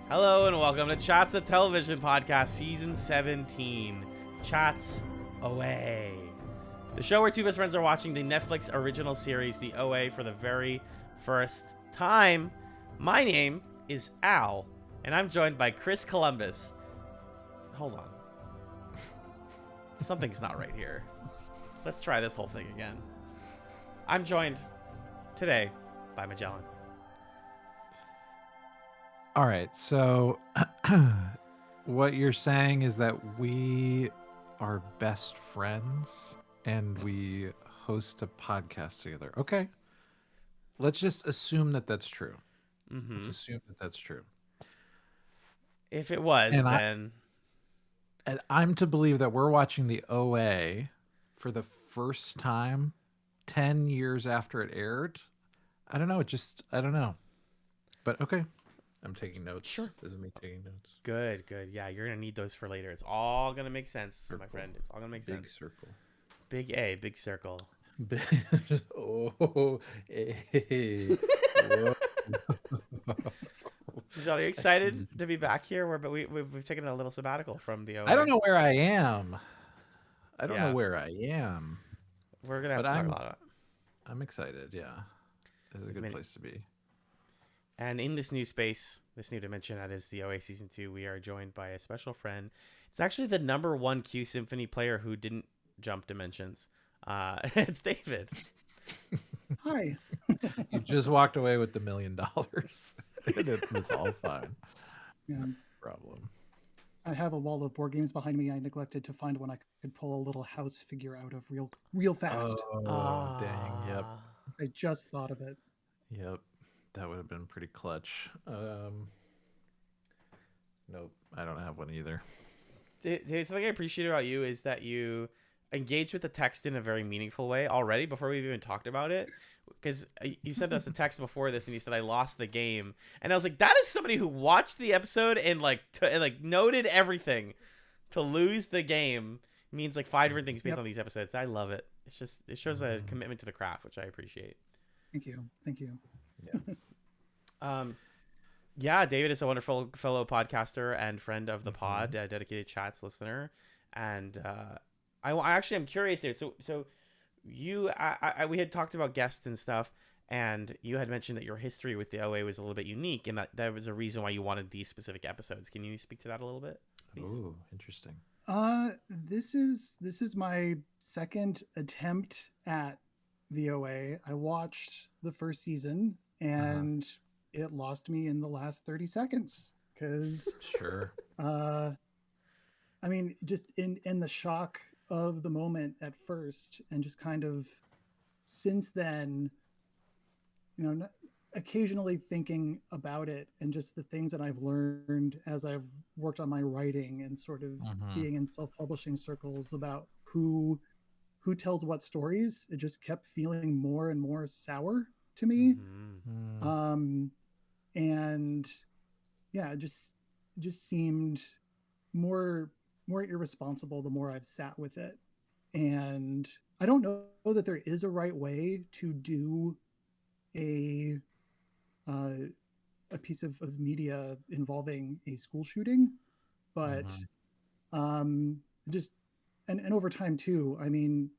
Hello and welcome to Chatz, a television podcast, season 17. Chats Away. The show where two best friends are watching the Netflix original series, The OA, for the very first time. My name is Al, and I'm joined by Chris Columbus. Hold on. Something's not right here. Let's try this whole thing again. I'm joined today by Magellan. All right, so what you're saying is that we are best friends and we host a podcast together. Okay. Let's just assume that that's true. Let's assume that that's true. If it was, And then... I'm to believe that we're watching the OA for the first time 10 years after it aired. I don't know. I don't know. But okay. I'm taking notes. Sure. This is me taking notes. Good. Yeah, you're going to need those for later. It's all going to make sense, Circle. my friend. It's all going to make sense. Big circle. Big A, big circle. Oh, hey. Whoa. John, are you excited to be back here? But we've taken a little sabbatical from the OA. I don't know where I am. I don't Yeah. know where I am. We're going to have to talk a lot about it. I'm excited, yeah. This is a good place to be. And in this new space, this new dimension that is the OA Season 2, we are joined by a special friend. It's actually the #1 Q Symphony player who didn't jump dimensions. It's David. Hi. You just walked away with the $1 million. It was all fine. Yeah. Problem. I have a wall of board games behind me. I neglected to find one I could pull a little house figure out of real fast. Oh, dang. Yep. I just thought of it. Yep. That would have been pretty clutch. Nope. I don't have one either. Something I appreciate about you is that you engage with the text in a very meaningful way already before we've even talked about it. Because you sent us a text before this and you said, I lost the game. And I was like, that is somebody who watched the episode and noted everything. To lose the game means like 5 different things based on these episodes. I love it. It shows a commitment to the craft, which I appreciate. Thank you. Yeah. Yeah, David is a wonderful fellow podcaster and friend of the pod, a dedicated Chats listener. And I actually am curious, David. So you, we had talked about guests and stuff, and you had mentioned that your history with the OA was a little bit unique, and that was a reason why you wanted these specific episodes. Can you speak to that a little bit, please? Ooh, interesting. This is my second attempt at the OA. I watched the first season and it lost me in the last 30 seconds because Sure. I mean, just in the shock of the moment at first, and just kind of since then, occasionally thinking about it and just the things that I've learned as I've worked on my writing and sort of being in self-publishing circles about who tells what stories. It just kept feeling more and more sour to me. And yeah, it just seemed more irresponsible the more I've sat with it. And I don't know that there is a right way to do a piece of media involving a school shooting, but just and over time too. I mean,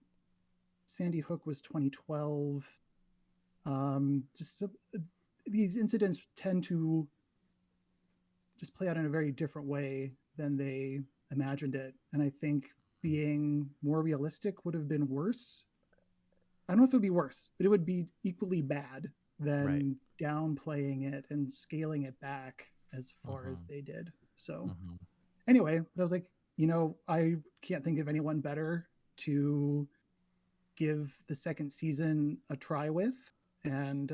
Sandy Hook was 2012. These incidents tend to just play out in a very different way than they imagined it. And I think being more realistic would have been worse. I don't know if it would be worse, but it would be equally bad than downplaying it and scaling it back as far as they did. So anyway, but I was like, I can't think of anyone better to give the second season a try with. And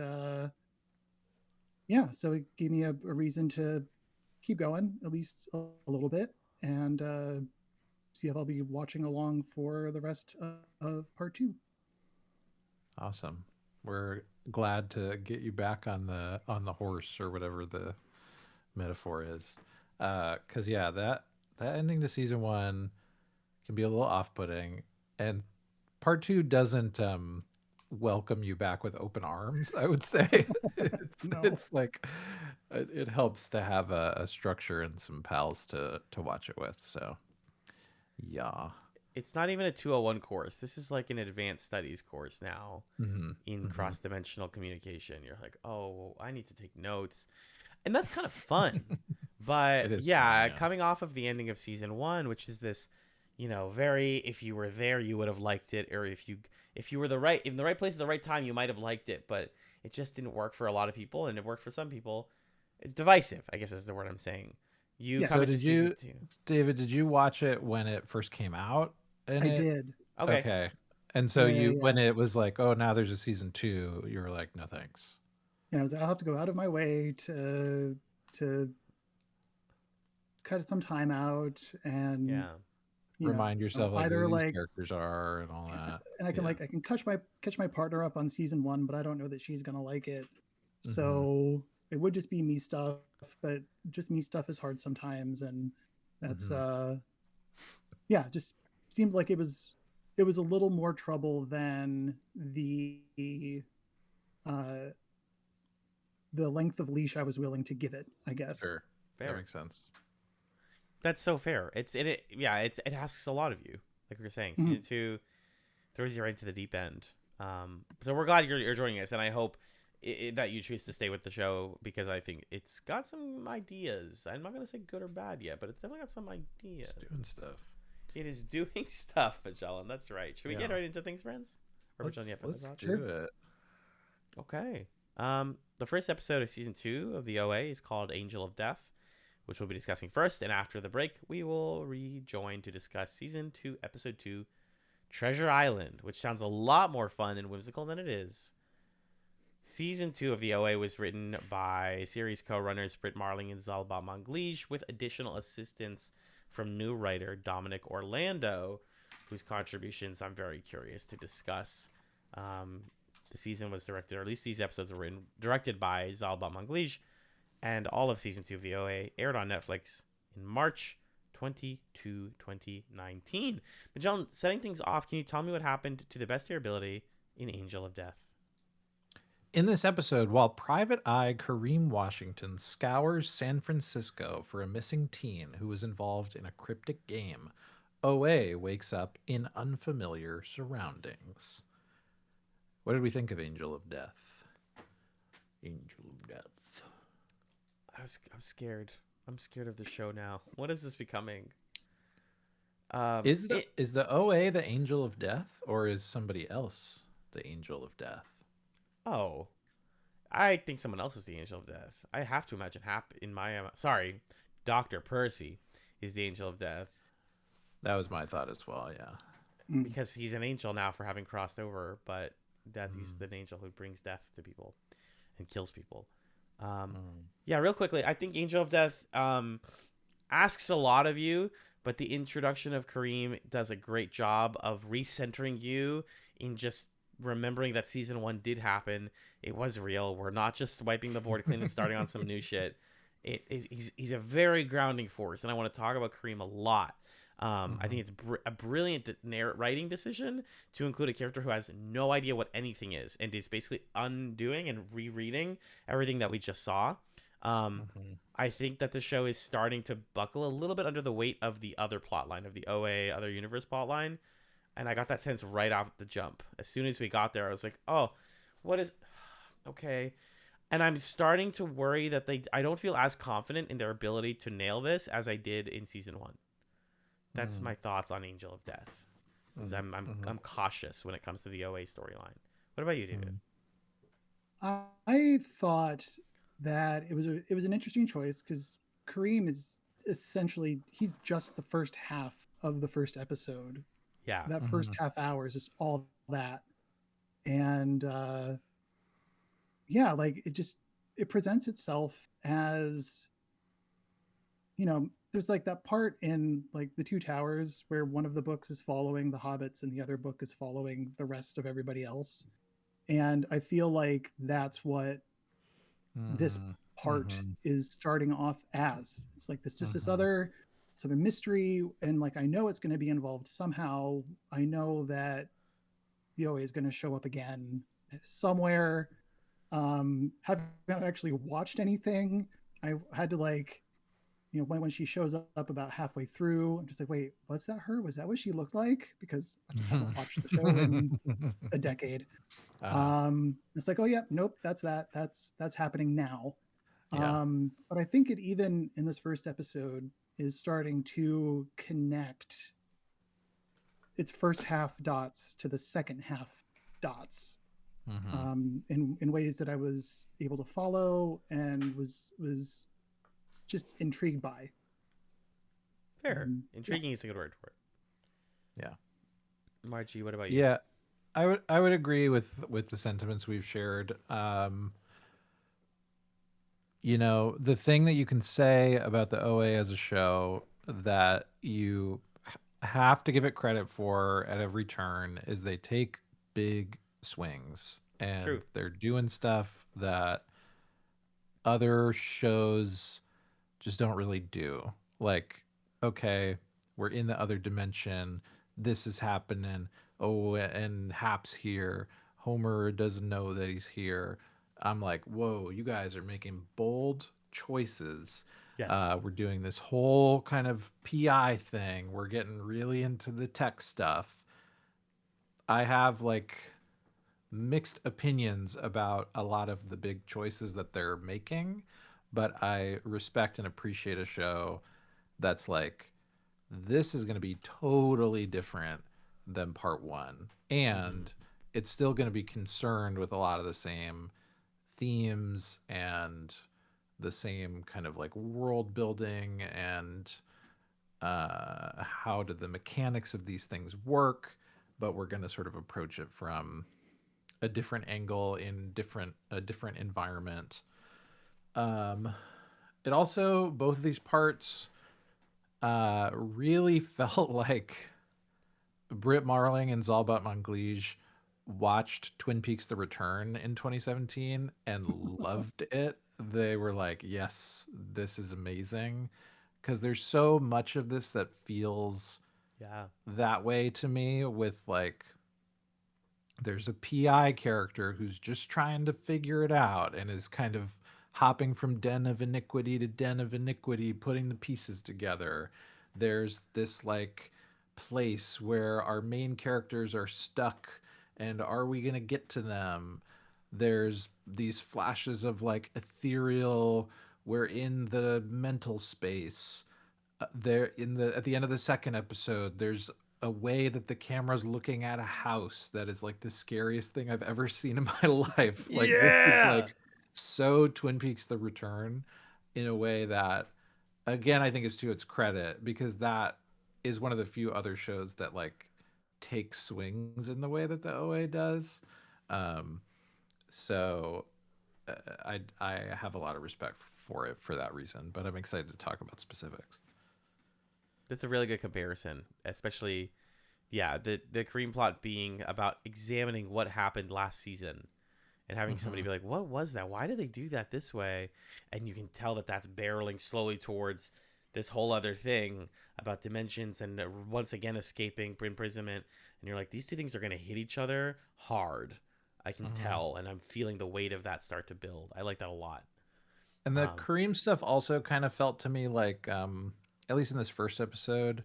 so it gave me a reason to keep going, at least a little bit, and see if I'll be watching along for the rest of part 2. Awesome. We're glad to get you back on the horse, or whatever the metaphor is. Because that ending to season 1 can be a little off-putting, and part 2 doesn't welcome you back with open arms, I would say. It's like it helps to have a structure and some pals to watch it with. So yeah. It's not even a 201 course. This is like an advanced studies course now Mm-hmm. in Mm-hmm. cross-dimensional communication. You're like, oh, I need to take notes, and that's kind of fun. It But is fun, yeah, yeah. coming off of the ending of season one, which is this, very, if you were there, you would have liked it, or if you were in the right place at the right time, you might have liked it, but it just didn't work for a lot of people, and it worked for some people. It's divisive, I guess is the word I'm saying. You Yeah, come So into season two. David, did you watch it when it first came out? And I it did. Okay. okay. And so Yeah, when it was like, oh, now there's a season 2, you were like, no thanks. I was like, I'll have to go out of my way to cut some time out and Yeah. Remind yourself like who either these like, characters are and all that. and I can Yeah. I can catch my partner up on season one, but I don't know that she's gonna like it. Mm-hmm. So it would just be me stuff, but just me stuff is hard sometimes, and that's Mm-hmm. yeah, just seemed like it was a little more trouble than uh the length of leash I was willing to give it, I guess. Sure. That Fair. makes sense. That's so fair. It asks a lot of you. Like we were saying, Mhm. season two throws you right into the deep end. So we're glad you're joining us, and I hope that you choose to stay with the show, because I think it's got some ideas. I'm not gonna say good or bad yet, but it's definitely got some ideas. Just doing stuff. It is doing stuff, Magellan. That's right. Should we get Yeah. right into things, friends? Or which one you have Let's thoughts? do it. Okay. The first episode of season 2 of the OA is called Angel of Death, which we'll be discussing first, and after the break, we will rejoin to discuss season 2, episode 2, Treasure Island, which sounds a lot more fun and whimsical than it is. Season 2 of the OA was written by series co-runners Britt Marling and Zalba Manglish, with additional assistance from new writer Dominic Orlando, whose contributions I'm very curious to discuss. The season was directed, or at least these episodes were written, directed by Zalba Manglish, and all of season 2 of the OA aired on Netflix in March 22, 2019. Magellan, setting things off, can you tell me what happened to the best of your ability in Angel of Death? In this episode, while Private Eye Karim Washington scours San Francisco for a missing teen who was involved in a cryptic game, OA wakes up in unfamiliar surroundings. What did we think of Angel of Death? Angel of Death. I'm scared. I'm scared of the show now. What is this becoming? Is the OA the Angel of Death, or is somebody else the Angel of Death? Oh, I think someone else is the Angel of Death. I have to imagine sorry, Dr. Percy is the Angel of Death. That was my thought as well, yeah. Because he's an angel now for having crossed over, but he's the angel who brings death to people and kills people. Yeah, real quickly, I think Angel of Death asks a lot of you, but the introduction of Karim does a great job of recentering you in just remembering that season 1 did happen. It was real. We're not just wiping the board clean and starting on some new shit. He's a very grounding force, and I want to talk about Karim a lot. I think it's a brilliant writing decision to include a character who has no idea what anything is and is basically undoing and rereading everything that we just saw. I think that the show is starting to buckle a little bit under the weight of the other plotline, of the OA other universe plotline, and I got that sense right off the jump. As soon as we got there, I was like, oh, what is okay. And I'm starting to worry that I don't feel as confident in their ability to nail this as I did in season 1. That's my thoughts on Angel of Death. Because I'm cautious when it comes to the OA storyline. What about you, David? I thought that it was an interesting choice because Kareem is essentially he's just the first half of the first episode. Yeah. That first half hour is just all that. And yeah, like it presents itself as, there's like that part in like the Two Towers where one of the books is following the hobbits and the other book is following the rest of everybody else. And I feel like that's what this part is starting off as. It's like this other mystery, and like I know it's going to be involved somehow. I know that the OA is going to show up again somewhere. Haven't actually watched anything, I had to like, when she shows up about halfway through, I'm just like, wait, was that her? Was that what she looked like? Because I just haven't watched the show in a decade. It's like, oh yeah, nope, that's that. That's happening now. Yeah. But I think it even in this first episode is starting to connect its first half dots to the second half dots in ways that I was able to follow and was just intrigued by. Fair. Intriguing is a good word for it. Yeah. Margie, what about you? Yeah. I would agree with the sentiments we've shared. The thing that you can say about the OA as a show that you have to give it credit for at every turn is they take big swings and True. they're doing stuff that other shows just don't really do. Like, okay, we're in the other dimension. This is happening. Oh, and Hap's here. Homer doesn't know that he's here. I'm like, whoa, you guys are making bold choices. Yes. We're doing this whole kind of PI thing. We're getting really into the tech stuff. I have like mixed opinions about a lot of the big choices that they're making, but I respect and appreciate a show that's like, this is going to be totally different than part one. And it's still going to be concerned with a lot of the same themes and the same kind of like world building and how do the mechanics of these things work, but we're going to sort of approach it from a different angle in a different environment. It also, both of these parts really felt like Britt Marling and Zalbat Manglij watched Twin Peaks: The Return in 2017 and loved it. They were like, yes, this is amazing. Because there's so much of this that feels that way to me, with like, there's a PI character who's just trying to figure it out and is kind of hopping from den of iniquity to den of iniquity, putting the pieces together. There's this like place where our main characters are stuck and are we going to get to them? There's these flashes of like ethereal, we're in the mental space. There in the at the end of the second episode, there's a way that the camera's looking at a house that is like the scariest thing I've ever seen in my life. Like, this is like so Twin Peaks: The Return in a way that, again, I think is to its credit, because that is one of the few other shows that like takes swings in the way that the OA does. So I have a lot of respect for it for that reason, but I'm excited to talk about specifics. That's a really good comparison, especially, the Karim plot being about examining what happened last season and having somebody be like, what was that? Why did they do that this way? And you can tell that that's barreling slowly towards this whole other thing about dimensions and once again escaping imprisonment. And you're like, these two things are going to hit each other hard. I can tell, and I'm feeling the weight of that start to build. I like that a lot. And the Karim stuff also kind of felt to me like, at least in this first episode,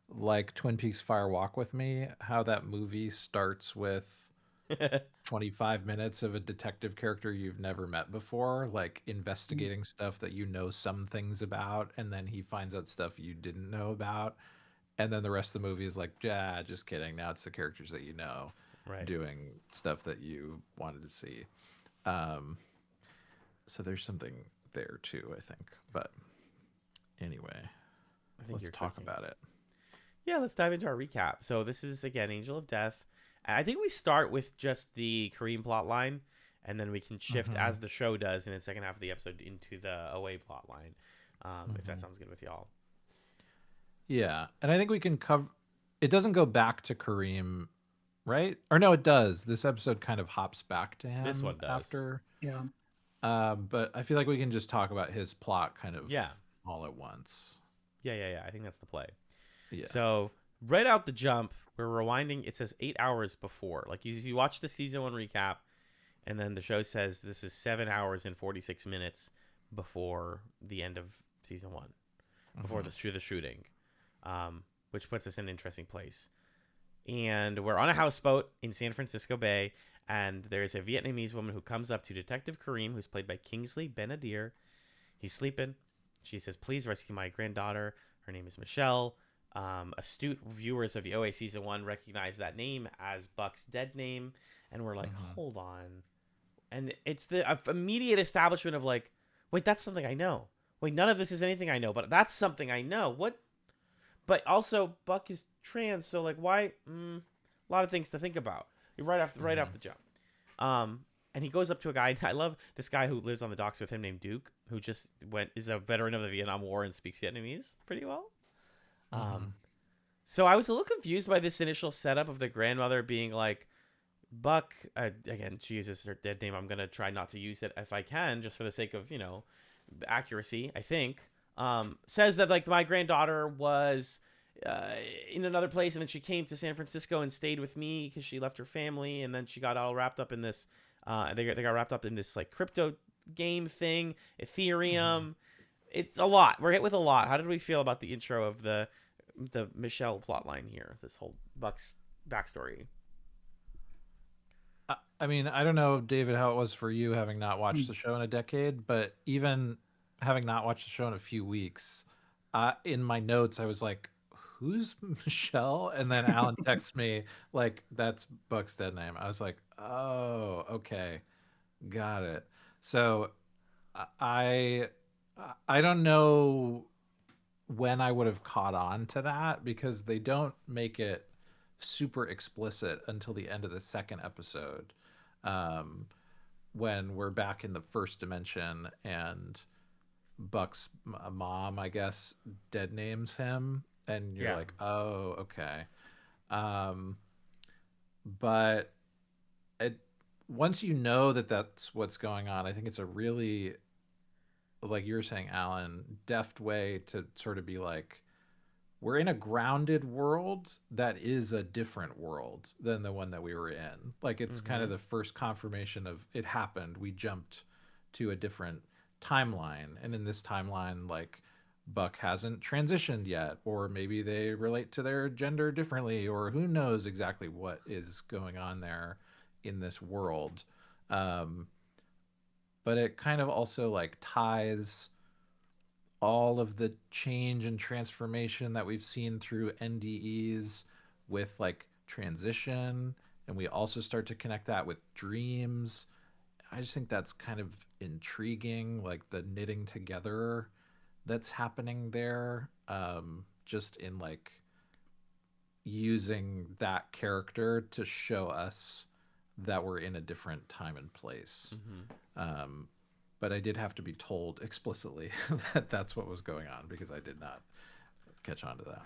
like Twin Peaks: Fire Walk with Me, how that movie starts with 25 minutes of a detective character you've never met before, like investigating stuff that you know some things about, and then he finds out stuff you didn't know about. And then the rest of the movie is like, yeah, just kidding. Now it's the characters that you know doing stuff that you wanted to see. So there's something there too, I think. But anyway, let's talk about it. Yeah, let's dive into our recap. So this is, again, Angel of Death. I think we start with just the Kareem plot line, and then we can shift, as the show does in the second half of the episode, into the OA plot line, if that sounds good with y'all. Yeah, and I think we can cover... It doesn't go back to Kareem, right? Or no, it does. This episode kind of hops back to him. This one does. After. Yeah. But I feel like we can just talk about his plot kind of all at once. Yeah. I think that's the play. Yeah. So right out the jump, we're rewinding. It says 8 hours before. Like you watch the season 1 recap, and then the show says this is 7 hours and 46 minutes before the end of season 1, before the shooting, which puts us in an interesting place. And we're on a houseboat in San Francisco Bay, and there's a Vietnamese woman who comes up to Detective Karim, who's played by Kingsley Ben-Adir. He's sleeping. She says, "Please rescue my granddaughter. Her name is Michelle." Astute viewers of the OA season 1 recognize that name as Buck's dead name, and we're like, hold on. And it's the immediate establishment of like, wait, that's something I know. Wait, none of this is anything I know, but that's something I know. What? But also, Buck is trans, so like, why? A lot of things to think about. Right off the jump. And he goes up to a guy. I love this guy who lives on the docks with him named Duke, who just is a veteran of the Vietnam War and speaks Vietnamese pretty well. So I was a little confused by this initial setup of the grandmother being like, Buck, again, she uses her dead name. I'm going to try not to use it if I can, just for the sake of, accuracy, I think. Says that like my granddaughter was in another place, and then she came to San Francisco and stayed with me because she left her family, and then she got all wrapped up in this they got wrapped up in this like crypto game thing, Ethereum. It's a lot. We're hit with a lot. How did we feel about the intro of the Michelle plotline here, this whole Buck's backstory? I mean, I don't know, David, how it was for you having not watched the show in a decade, but even having not watched the show in a few weeks, in my notes I was like, who's Michelle? And then Alan texts me like, that's Buck's dead name. I was like, oh, okay, got it. So I don't know when I would have caught on to that, because they don't make it super explicit until the end of the second episode, when we're back in the first dimension and Buck's mom, I guess, dead names him, and you're like, oh, okay. But once you know that that's what's going on, I think it's a really, like you were saying, Alan, deft way to sort of be like, we're in a grounded world that is a different world than the one that we were in. Like, it's kind of the first confirmation of it happened. We jumped to a different timeline. And in this timeline, like, Buck hasn't transitioned yet, or maybe they relate to their gender differently, or who knows exactly what is going on there in this world. But it kind of also like ties all of the change and transformation that we've seen through NDEs with like transition, and we also start to connect that with dreams. I just think that's kind of intriguing, like the knitting together that's happening there, just in like using that character to show us that we're in a different time and place. But I did have to be told explicitly that that's what was going on, because I did not catch on to that.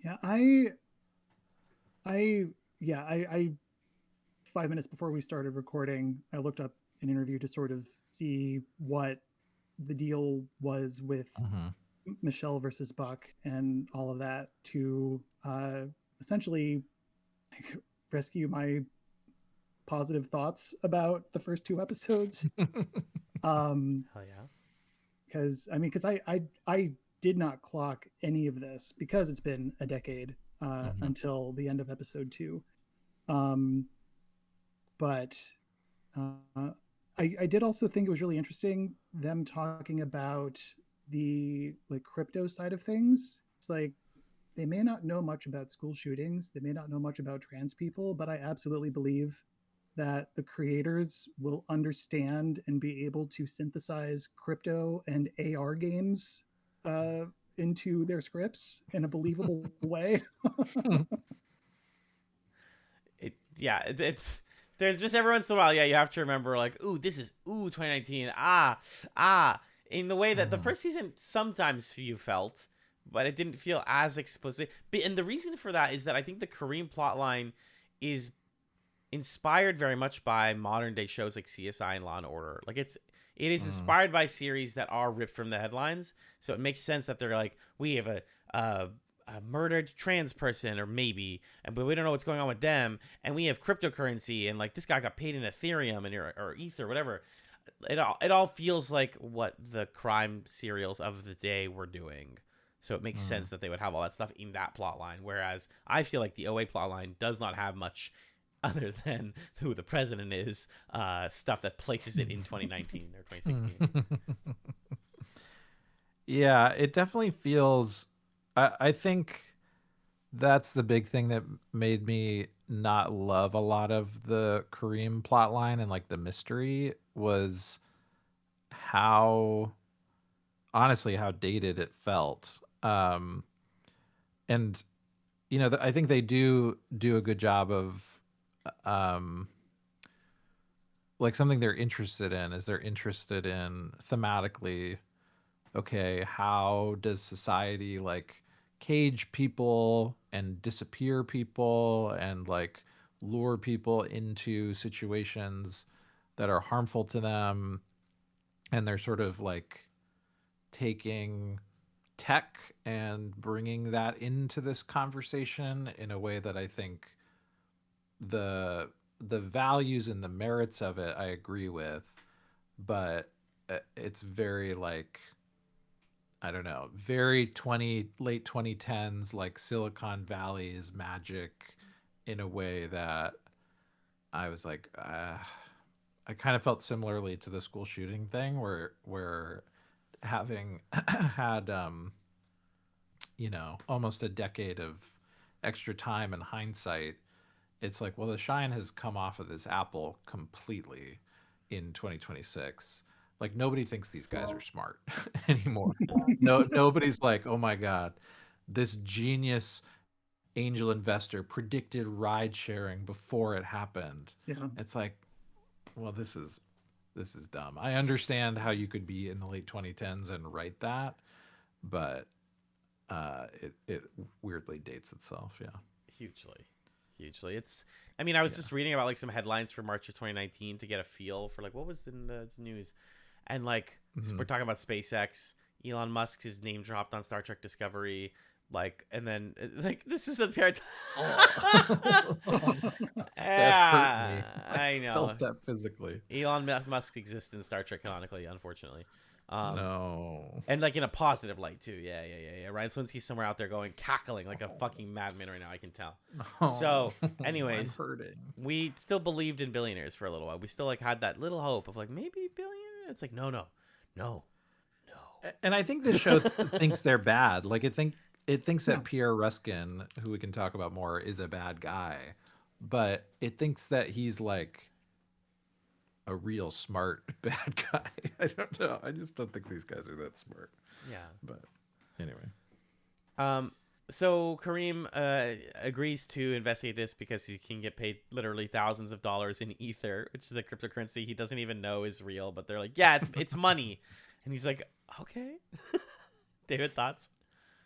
Yeah, I 5 minutes before we started recording, I looked up an interview to sort of see what the deal was with Michelle versus Buck and all of that, to essentially rescue my positive thoughts about the first 2 episodes. Hell yeah. Because I did not clock any of this, because it's been a decade until the end of episode 2. But I did also think it was really interesting them talking about the like crypto side of things. It's like, they may not know much about school shootings, they may not know much about trans people, but I absolutely believe that the creators will understand and be able to synthesize crypto and AR games into their scripts in a believable way. It's there's just every once in a while, you have to remember like, this is 2019, in the way that the first season sometimes you felt, but it didn't feel as explicit. And the reason for that is that I think the Karim plotline is inspired very much by modern day shows like CSI and Law and Order. Like it is inspired by series that are ripped from the headlines, so it makes sense that they're like, we have a murdered trans person, or maybe, but we don't know what's going on with them, and we have cryptocurrency, and like this guy got paid in Ethereum and or Ether, whatever. it all feels like what the crime serials of the day were doing. So it makes sense that they would have all that stuff in that plot line. Whereas I feel like the OA plot line does not have much other than who the president is, stuff that places it in 2019 or 2016. Yeah, it definitely feels. I think that's the big thing that made me not love a lot of the Kareem plotline and like the mystery was how honestly how dated it felt. And I think they do a good job of um like something they're interested in is they're interested in thematically, okay, how does society like cage people and disappear people and like lure people into situations that are harmful to them, and they're sort of like taking tech and bringing that into this conversation in a way that I think the values and the merits of it I agree with, but it's very like I don't know, very late 2010s like Silicon Valley's magic in a way that I was like I kind of felt similarly to the school shooting thing where having had almost a decade of extra time and hindsight, it's like, well, the shine has come off of this apple completely in 2026. Like nobody thinks these guys are smart anymore. No, nobody's like, oh my god, this genius angel investor predicted ride sharing before it happened. Yeah. It's like, well, this is dumb. I understand how you could be in the late 2010s and write that, but it weirdly dates itself. Yeah. Hugely. I mean, I was just reading about like some headlines for March of 2019 to get a feel for like what was in the news, and like we're talking about SpaceX. Elon Musk, his name dropped on Star Trek Discovery, like, and then like this is a pair. That hurt me. I know. Felt that physically. Elon Musk exists in Star Trek canonically, unfortunately. No. And like in a positive light too. Yeah. Ryan Swinsky's somewhere out there going cackling like a fucking madman right now. I can tell. So, anyways, I'm hurting. we still believed in billionaires for a little while. We still like had that little hope of like maybe billionaire. It's like no. And I think this show thinks they're bad. Like it thinks that Pierre Ruskin, who we can talk about more, is a bad guy, but it thinks that he's like a real smart bad guy. I don't know. I just don't think these guys are that smart. Yeah. But anyway. So Karim agrees to investigate this because he can get paid literally thousands of dollars in ether, which is the cryptocurrency he doesn't even know is real. But they're like, yeah, it's money, and he's like, okay. David, thoughts?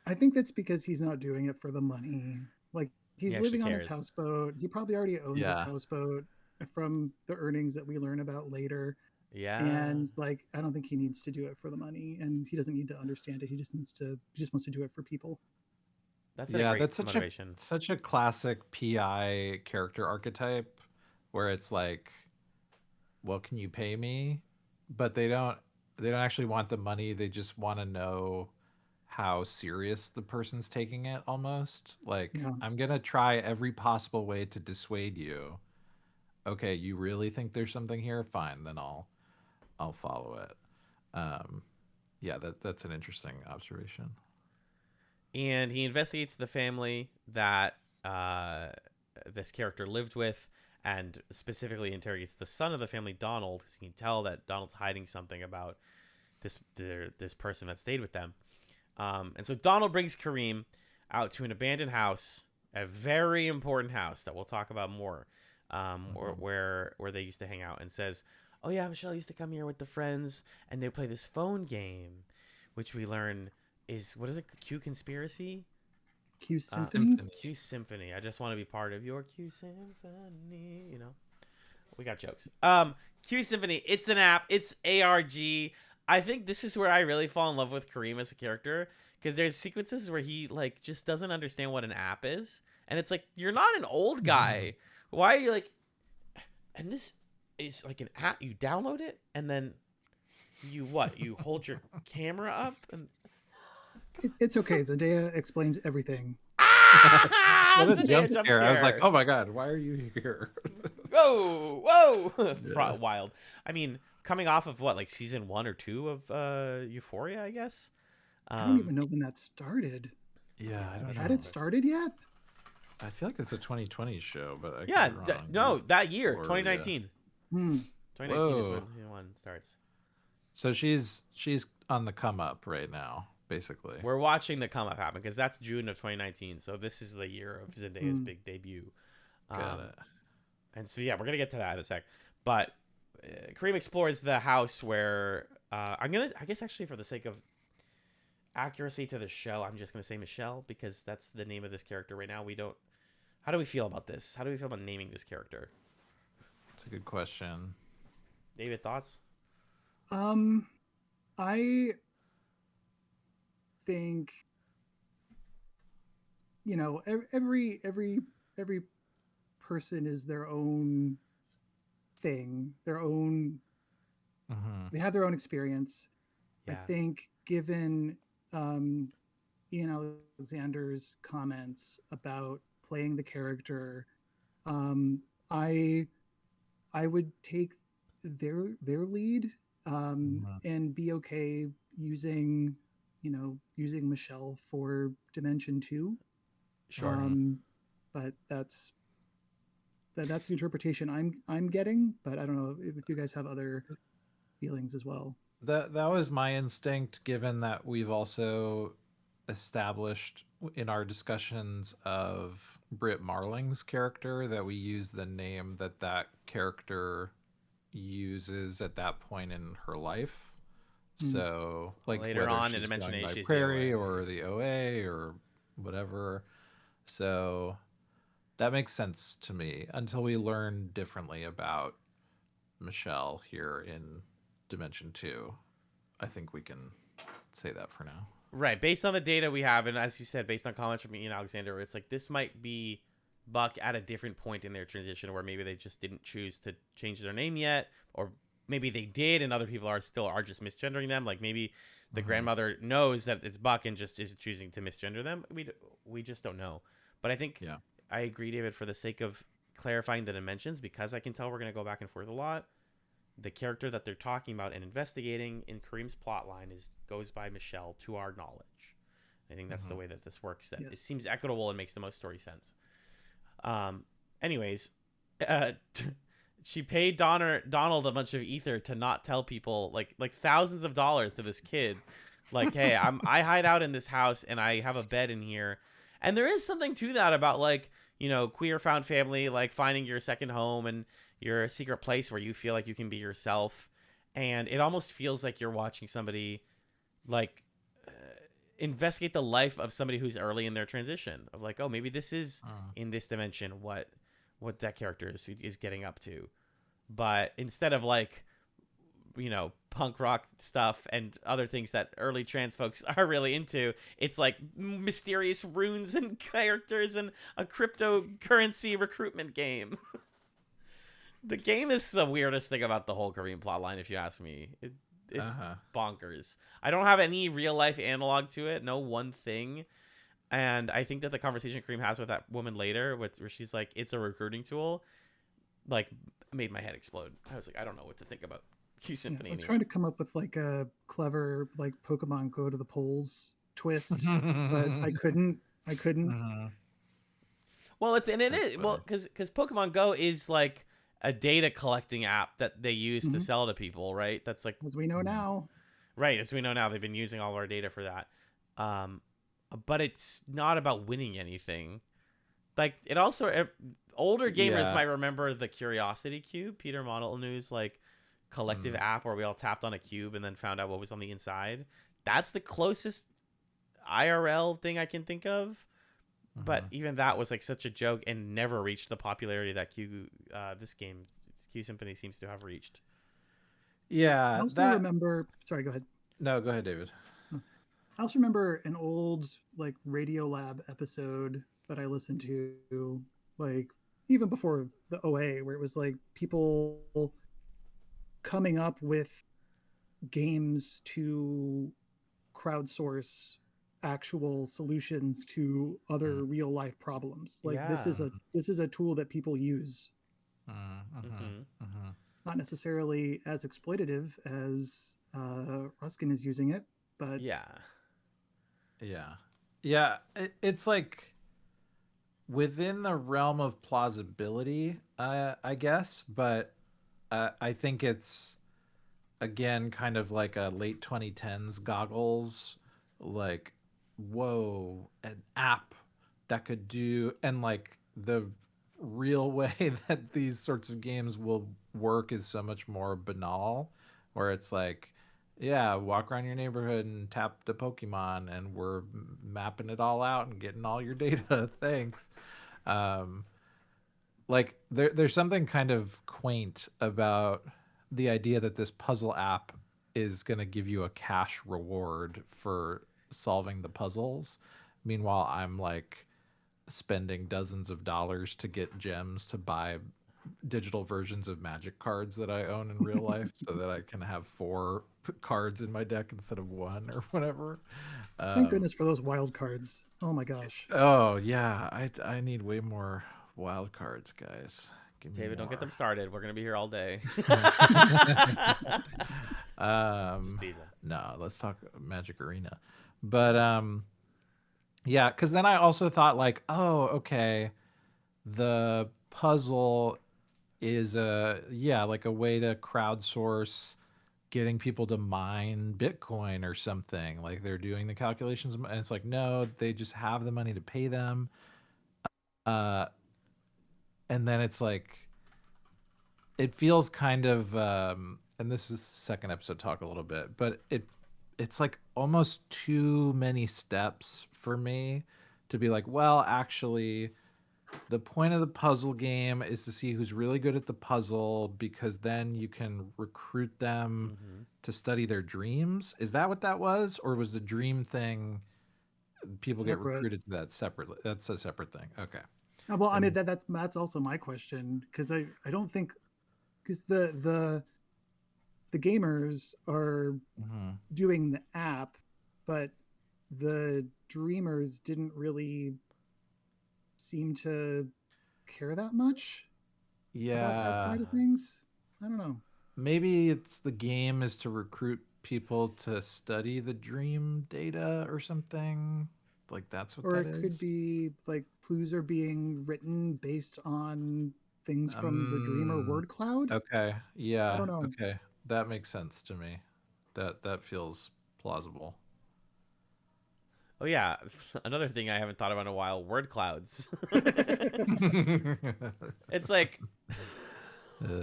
I think that's because he's not doing it for the money. Like he's living on his houseboat. He probably already owns his houseboat from the earnings that we learn about later. Yeah. And like I don't think he needs to do it for the money, and he doesn't need to understand it. He just wants to do it for people. That's that's motivation. such a classic PI character archetype where it's like, well, can you pay me? But they don't actually want the money. They just want to know how serious the person's taking it almost. Like, I'm going to try every possible way to dissuade you. Okay, you really think there's something here? Fine, then I'll follow it. That's an interesting observation. And he investigates the family that this character lived with, and specifically interrogates the son of the family, Donald, because he can tell that Donald's hiding something about this person that stayed with them. And so Donald brings Karim out to an abandoned house, a very important house that we'll talk about more, where they used to hang out, and says, oh yeah, Michelle used to come here with the friends, and they play this phone game, which we learn is, what is it? Q Conspiracy? Q Symphony? Q Symphony. I just want to be part of your Q Symphony. You know, we got jokes. Q Symphony. It's an app. It's ARG. I think this is where I really fall in love with Karim as a character, because there's sequences where he like just doesn't understand what an app is, and it's like, you're not an old guy. Why are you like? And this it's like an app. You download it and then you hold your camera up and It's okay. Zendaya explains everything. What a Zendaya jump scare. I was like, scare. oh my god, why are you here? Whoa. Yeah. Wild. I mean, coming off of what, like season 1 or 2 of Euphoria, I guess. I don't even know when that started. Yeah, I don't know. Had it started yet? I feel like it's a 2020 show, but I could Yeah, be wrong. no, that year, Or, 2019. Hmm. 2019 is Whoa. when season 1 starts. So she's on the come up right now, basically. We're watching the come up happen because that's June of 2019. So this is the year of Zendaya's big debut. Got it. And so yeah, we're gonna get to that in a sec. But Karim explores the house where I guess actually for the sake of accuracy to the show, I'm just gonna say Michelle because that's the name of this character right now. How do we feel about this? How do we feel about naming this character? It's a good question. David, thoughts? I think every person is their own thing, their own. They have their own experience. Yeah. I think, given Ian Alexander's comments about playing the character, I would take their lead and be okay using Michelle for Dimension 2. Sure. But that's the interpretation I'm getting. But I don't know if you guys have other feelings as well. That was my instinct, given that we've also established in our discussions of Britt Marling's character that we use the name that character uses at that point in her life. So like later whether on in she's Dimension going 8 by she's Prairie the OA. or the OA or whatever. So that makes sense to me until we learn differently about Michelle here in Dimension 2. I think we can say that for now. Right, based on the data we have, and as you said, based on comments from Ian Alexander, it's like this might be Buck at a different point in their transition where maybe they just didn't choose to change their name yet, or maybe they did and other people are just misgendering them. Like maybe the grandmother knows that it's Buck and just is choosing to misgender them. We just don't know. But I think I agree, David, for the sake of clarifying the dimensions, because I can tell we're going to go back and forth a lot. The character that they're talking about and investigating in Karim's plotline goes by Michelle, to our knowledge. I think that's the way that this works. That it seems equitable and makes the most story sense. Anyways, she paid Donald a bunch of ether to not tell people, like thousands of dollars to this kid. Like, hey, I hide out in this house and I have a bed in here. And there is something to that about, like, queer found family, like finding your second home and your secret place where you feel like you can be yourself. And it almost feels like you're watching somebody like investigate the life of somebody who's early in their transition of like, oh, maybe this is in this dimension what that character is getting up to. But instead of like, punk rock stuff and other things that early trans folks are really into, it's like mysterious runes and characters and a cryptocurrency recruitment game. The game is the weirdest thing about the whole Karim plotline, if you ask me. It's bonkers. I don't have any real life analog to it, no one thing. And I think that the conversation Karim has with that woman later, where she's like, it's a recruiting tool, like made my head explode. I was like, I don't know what to think about Q Symphony. I was trying to come up with like a clever like Pokemon Go to the polls twist, but I couldn't. Well, it is because Pokemon Go is like a data collecting app that they use to sell to people, right? That's like, as we know now. Right, as we know now, they've been using all of our data for that. But it's not about winning anything. Like, it also, older gamers might remember the Curiosity Cube, Peter Molyneux's like collective app where we all tapped on a cube and then found out what was on the inside. That's the closest IRL thing I can think of. But even that was like such a joke and never reached the popularity that this game, Q Symphony, seems to have reached. Yeah, I also remember. Sorry, go ahead. No, go ahead, David. I also remember an old like Radiolab episode that I listened to, like even before the OA, where it was like people coming up with games to crowdsource actual solutions to other real life problems. Like Yeah. this is a tool that people use, Mm-hmm. not necessarily as exploitative as Ruskin is using it, but Yeah. Yeah. It's like within the realm of plausibility, I guess, but I think it's again kind of like a late 2010s goggles, like whoa, an app that could do, and like the real way that these sorts of games will work is so much more banal, where it's like, yeah, walk around your neighborhood and tap the Pokemon, and we're mapping it all out and getting all your data. Thanks. Um, like there's something kind of quaint about the idea that this puzzle app is going to give you a cash reward for solving the puzzles. Meanwhile, I'm like spending dozens of dollars to get gems to buy digital versions of magic cards that I own in real life so that I can have 4 cards in my deck instead of 1 or whatever. thank goodness for those wild cards. Oh my gosh. Oh yeah, I need way more wild cards, guys. Give me David, don't get more. them started. We're gonna be here all day. Just teasing. No, let's talk Magic Arena. But yeah, because then I also thought like, oh, okay, the puzzle is like a way to crowdsource getting people to mine Bitcoin or something. Like they're doing the calculations, and it's like, no, they just have the money to pay them. Uh, and then it's like, it feels kind of, and this is second episode talk a little bit, but it's like almost too many steps for me to be like, well, actually, the point of the puzzle game is to see who's really good at the puzzle, because then you can recruit them to study their dreams. Is that what that was? Or was the dream thing, people get Separate. recruited to that separately? That's a separate thing. Okay. Well, I mean that's also my question, because I don't think, because the gamers are doing the app, but the dreamers didn't really seem to care that much about that Yeah. side of things. I don't know. Maybe it's the game is to recruit people to study the dream data or something. Like that's what Or that it is. could be like clues are being written based on things from the dreamer word cloud. Okay. I Yeah. don't know. Okay. That makes sense to me. That feels plausible. Oh yeah, another thing I haven't thought about in a while: word clouds. It's like,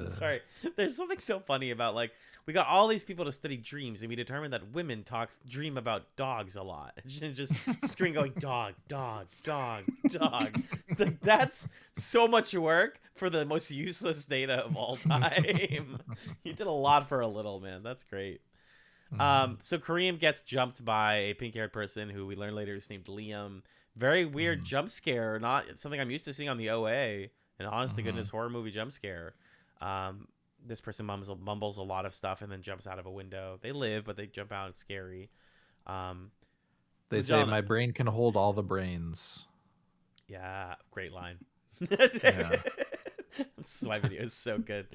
sorry, there's something so funny about, like, we got all these people to study dreams, and we determined that women dream about dogs a lot, and just screen going dog, dog, dog, dog. Like, that's so much work for the most useless data of all time. You did a lot for a little, man. That's great. So Karim gets jumped by a pink-haired person who we learn later is named Liam. Very weird jump scare, not something I'm used to seeing on the OA. An honest to goodness horror movie jump scare. This person mumbles a lot of stuff and then jumps out of a window. They live, but they jump out. It's scary. They say my brain can hold all the brains. Yeah, great line. Yeah. That's why video is so good.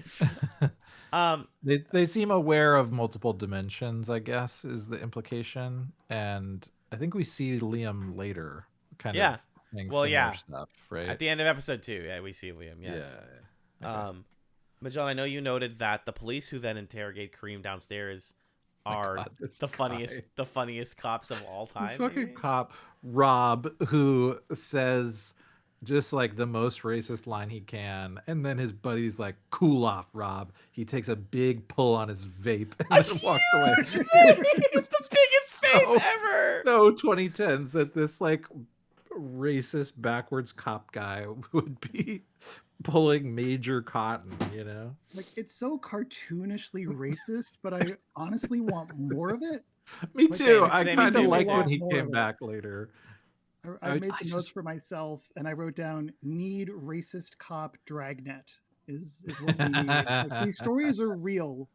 They seem aware of multiple dimensions, I guess, is the implication. And I think we see Liam later kind of saying similar stuff, right? At the end of episode 2, yeah, we see Liam, yes. Yeah. Okay. Magellan, I know you noted that the police who then interrogate Karim downstairs are the funniest cops of all time. This fucking cop, Rob, who says just like the most racist line he can, and then his buddy's like, "Cool off, Rob." He takes a big pull on his vape and then walks away. It's the biggest vape ever. So 2010s that this like racist backwards cop guy would be pulling major cotton, you know? Like, it's so cartoonishly racist, but I honestly want more of it. Me too. I kind of like when he came back later. I made some notes for myself, and I wrote down, need racist cop dragnet. is what we need. Like, these stories are real.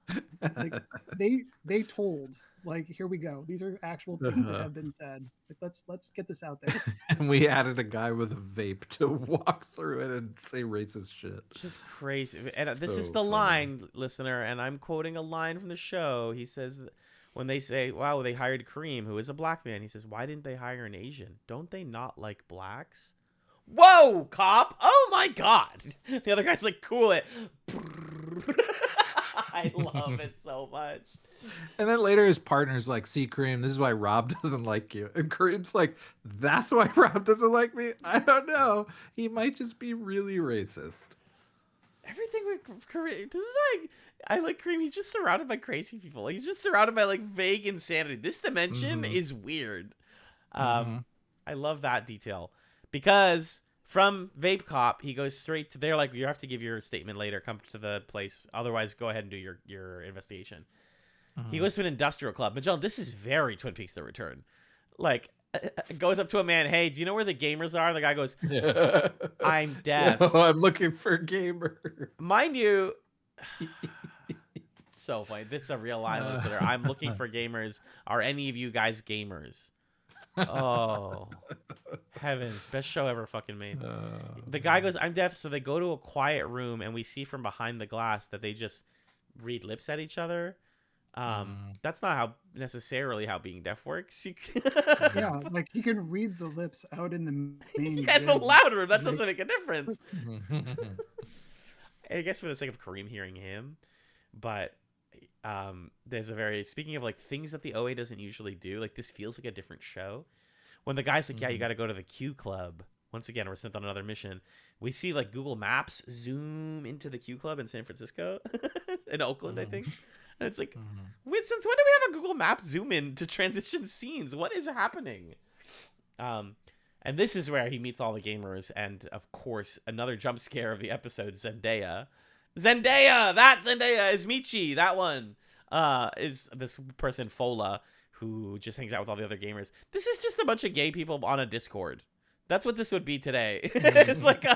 Like, they told. Like, here we go. These are actual things that have been said. Like, let's get this out there. And we added a guy with a vape to walk through it and say racist shit. Just crazy. And this So is the funny. line, listener, and I'm quoting a line from the show. He says, when they say, wow, they hired Karim, who is a black man, he says, why didn't they hire an Asian? Don't they not like blacks? Whoa, cop! Oh my god! The other guy's like, cool it. I love it so much. And then later his partner's like, see, Kareem, this is why Rob doesn't like you. And Kareem's like, that's why Rob doesn't like me? I don't know. He might just be really racist. Everything with Karim, this is like, I like Karim. He's just surrounded by crazy people. He's just surrounded by like vague insanity. This dimension is weird. I love that detail because from Vape Cop, he goes straight to, they're like, you have to give your statement later, come to the place. Otherwise, go ahead and do your investigation. He goes to an industrial club. Magellan, this is very Twin Peaks The Return. Like, goes up to a man, hey, do you know where the gamers are? The guy goes, I'm deaf. Oh, I'm looking for a gamer. Mind you, so funny. This is a real line, listener. I'm looking for gamers. Are any of you guys gamers? Oh, heaven. Best show ever fucking made. The guy goes, I'm deaf. So they go to a quiet room, and we see from behind the glass that they just read lips at each other. That's not necessarily how being deaf works. Yeah, like, he can read the lips out in the main in the gym. loud room. That doesn't make a difference. I guess for the sake of Karim hearing him, but there's a very, speaking of like things that the OA doesn't usually do, like this feels like a different show. When the guy's like, yeah, you got to go to the Q Club. Once again, we're sent on another mission. We see like Google Maps zoom into the Q Club in San Francisco, in Oakland, I think. And it's like, wait, since when do we have a Google Maps zoom in to transition scenes? What is happening? And this is where he meets all the gamers. And of course, another jump scare of the episode, Zendaya. That Zendaya is Michi. That one is this person, Fola, who just hangs out with all the other gamers. This is just a bunch of gay people on a Discord. That's what this would be today. It's like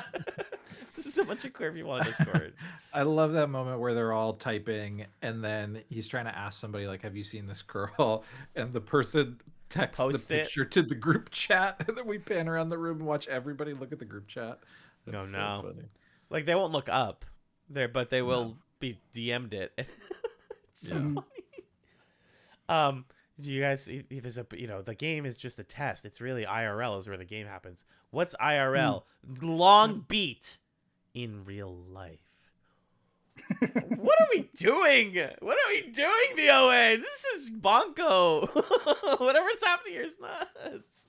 this is a bunch of queer people on Discord. I love that moment where they're all typing and then he's trying to ask somebody, like, have you seen this girl? And the person texts Post the it. picture to the group chat, and then we pan around the room and watch everybody look at the group chat. That's so funny. Like, they won't look up there, but they will be DM'd it. It's so funny. Do you guys, there's a, the game is just a test. It's really IRL is where the game happens. What's IRL? Long beat in real life. What are we doing? What are we doing, the OA? This is bonko. Whatever's happening here is nuts.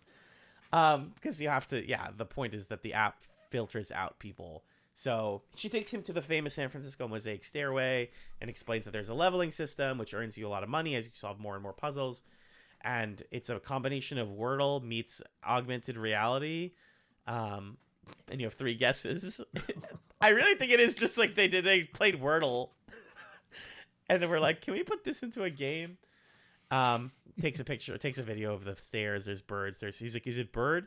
Because you have to, the point is that the app filters out people. So she takes him to the famous San Francisco Mosaic Stairway and explains that there's a leveling system which earns you a lot of money as you solve more and more puzzles. And it's a combination of Wordle meets augmented reality. And you have 3 guesses. I really think it is just like they played Wordle. And then we're like, can we put this into a game? Takes a video of the stairs. There's birds. He's like, is it bird?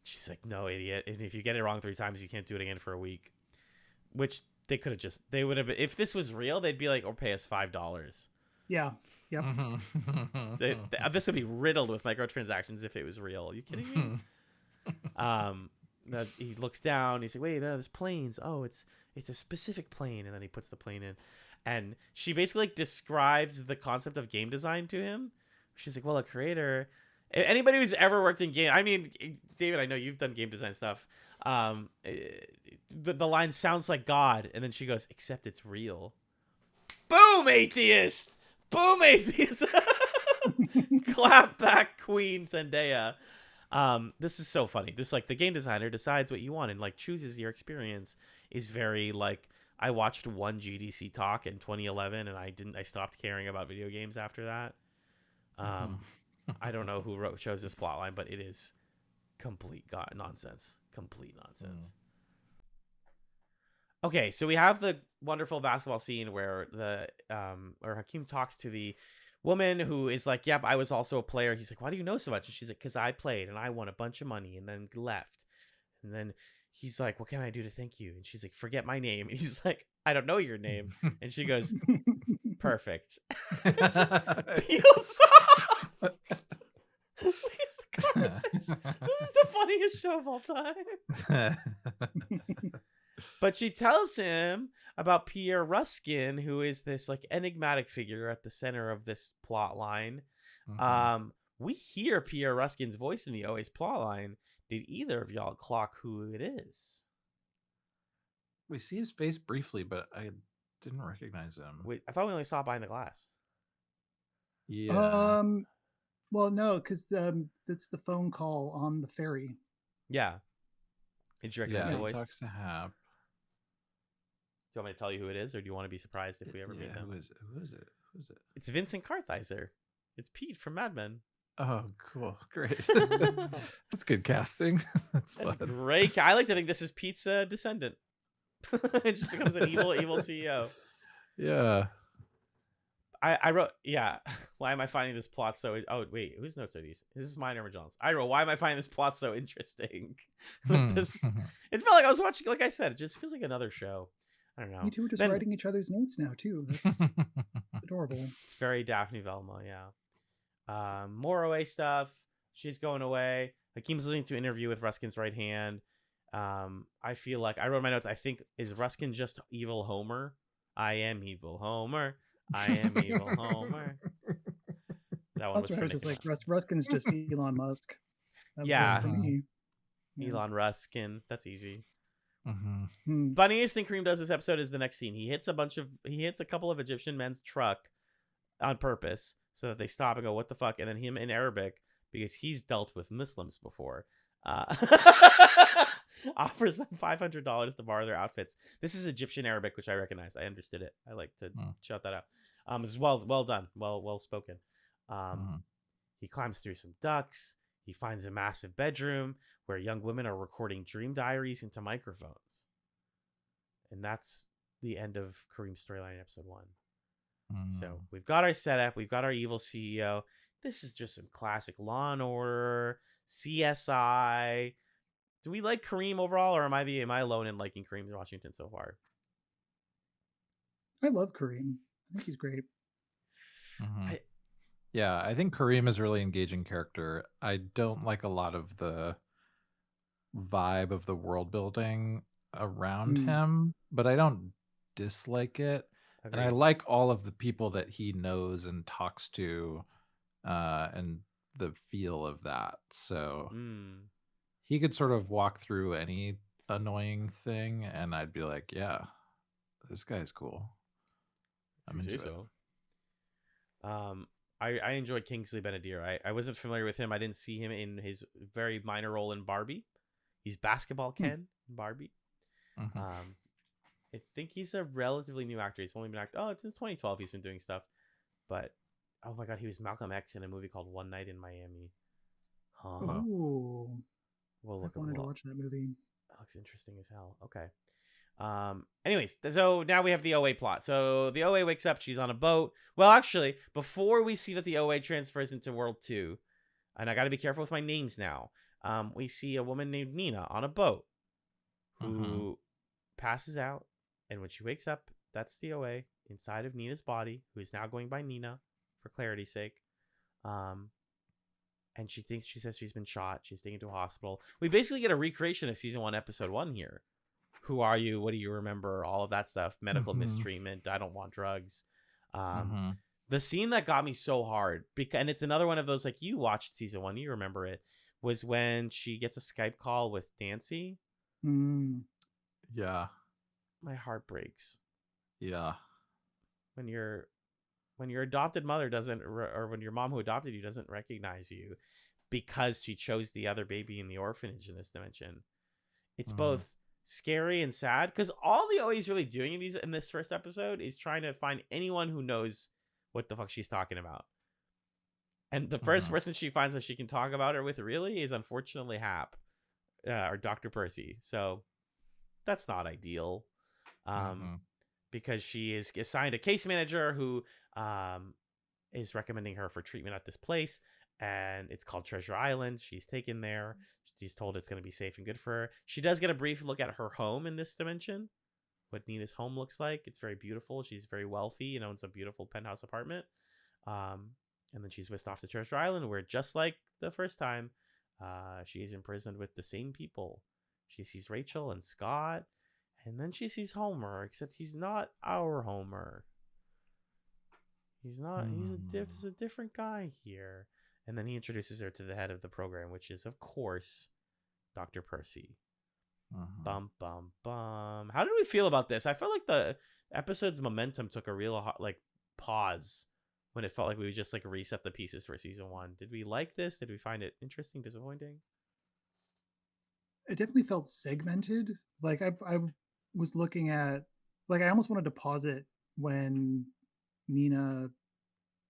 She's like, no, idiot. And if you get it wrong 3 times, you can't do it again for a week. Which they would have, if this was real, they'd be like, or pay us $5. Yeah. Yep. This would be riddled with microtransactions if it was real. Are you kidding me? He looks down. He's like, wait, there's planes. Oh, it's a specific plane. And then he puts the plane in. And she basically describes the concept of game design to him. She's like, well, a creator, anybody who's ever worked in game, I mean, David, I know you've done game design stuff. The line sounds like God, and then she goes, except it's real. Boom, atheist. Clap back, Queen Zendaya. This is so funny. This, like, the game designer decides what you want and like chooses your experience is very like, I watched one GDC talk in 2011 and I stopped caring about video games after that. I don't know who chose this plotline, but it is complete nonsense. Okay, so we have the wonderful basketball scene where or Hakeem talks to the woman who is like, yep, I was also a player. He's like, why do you know so much? And she's like, because I played and I won a bunch of money and then left. And then he's like, what can I do to thank you? And she's like, forget my name. And he's like, I don't know your name. And she goes, perfect. It just peels off. Leaves the conversation. This is the funniest show of all time. But she tells him about Pierre Ruskin, who is this like enigmatic figure at the center of this plot line. We hear Pierre Ruskin's voice in the OA's plot line. Did either of y'all clock who it is? We see his face briefly, but I didn't recognize him. Wait, I thought we only saw behind the glass. Yeah. Well, no, because it's the phone call on the ferry. Yeah. Did you recognize the He voice? talks to Hap. Do you want me to tell you who it is, or do you want to be surprised if we ever meet them? Who is it? Who is it? Who is it? It's Vincent Kartheiser. It's Pete from Mad Men. Oh, cool. Great. That's good casting. That's That's fun. great. I like to think this is Pete's descendant. It just becomes an evil CEO. Yeah. I wrote, yeah. Why am I finding this plot so? Oh wait, whose notes are these? This is mine or John's. I wrote, why am I finding this plot so interesting? It felt like I was watching. Like I said, it just feels like another show. I don't know. You two are just writing each other's notes now too. That's adorable. It's very Daphne Velma, yeah. More OA stuff. She's going away. Hakim's listening to an interview with Ruskin's right hand. I feel like I wrote my notes. I think, is Ruskin just evil Homer? I am evil Homer. I am evil Homer. That one That's right. I was just Nick. like Ruskin's just Elon Musk. That was Yeah. it for me. Elon Ruskin. That's easy. Hmm. Funniest thing Karim does this episode is the next scene. He hits a couple of Egyptian men's truck on purpose so that they stop and go, what the fuck? And then him in Arabic, because he's dealt with Muslims before, offers them $500 to borrow their outfits. This is Egyptian Arabic, which I recognize. I understood it. I like to shout that out. It's well done, well spoken. He climbs through some ducts. He finds a massive bedroom where young women are recording dream diaries into microphones. And that's the end of Karim's storyline in episode 1. So we've got our setup. We've got our evil CEO. This is just some classic Law and Order, CSI. Do we like Karim overall, or am I alone in liking Karim in Washington so far? I love Karim. I think he's great. Yeah, I think Karim is a really engaging character. I don't like a lot of the vibe of the world building around him, but I don't dislike it. Agreed. And I like all of the people that he knows and talks to, and the feel of that. So he could sort of walk through any annoying thing, and I'd be like, yeah, this guy's cool. I'm into it. I enjoyed Kingsley Ben-Adir. I wasn't familiar with him. I didn't see him in his very minor role in Barbie. He's Basketball Ken in Barbie. I think he's a relatively new actor. He's only been since 2012 he's been doing stuff. But oh my god, he was Malcolm X in a movie called One Night in Miami. Oh, we'll look. I wanted to watch that movie. That looks interesting as hell. Okay. Anyways, so now we have the OA plot. So the OA wakes up. She's on a boat. Well, actually, before we see that the OA transfers into World 2, and I got to be careful with my names now. We see a woman named Nina on a boat who passes out. And when she wakes up, that's the OA inside of Nina's body, who is now going by Nina for clarity's sake. And she says she's been shot. She's taken to a hospital. We basically get a recreation of season 1, episode 1 here. Who are you? What do you remember? All of that stuff. Medical mistreatment. I don't want drugs. The scene that got me so hard, and it's another one of those, like, you watched season 1, you remember it, was when she gets a Skype call with Nancy. Yeah. My heart breaks. Yeah. When your adopted mother doesn't, or when your mom who adopted you doesn't recognize you because she chose the other baby in the orphanage in this dimension. It's both scary and sad, because all the OA is really doing in this first episode is trying to find anyone who knows what the fuck she's talking about. And the first person she finds that she can talk about her with really is unfortunately Hap, or Dr. Percy. So that's not ideal. Because she is assigned a case manager who is recommending her for treatment at this place, and it's called Treasure Island. She's taken there. She's told it's going to be safe and good for her. She does get a brief look at her home in this dimension, what Nina's home looks like. It's very beautiful. She's very wealthy and owns a beautiful penthouse apartment. And then she's whisked off to Treasure Island, where just like the first time, she is imprisoned with the same people. She sees Rachel and Scott, and then she sees Homer, except he's not our Homer. He's not. He's a different guy here. And then he introduces her to the head of the program, which is, of course, Dr. Percy. Bum bum bum. How did we feel about this? I felt like the episode's momentum took a real pause when it felt like we would just reset the pieces for season 1. Did we like this? Did we find it interesting, disappointing? It definitely felt segmented. Like I was looking at, like, I almost wanted to pause it when Nina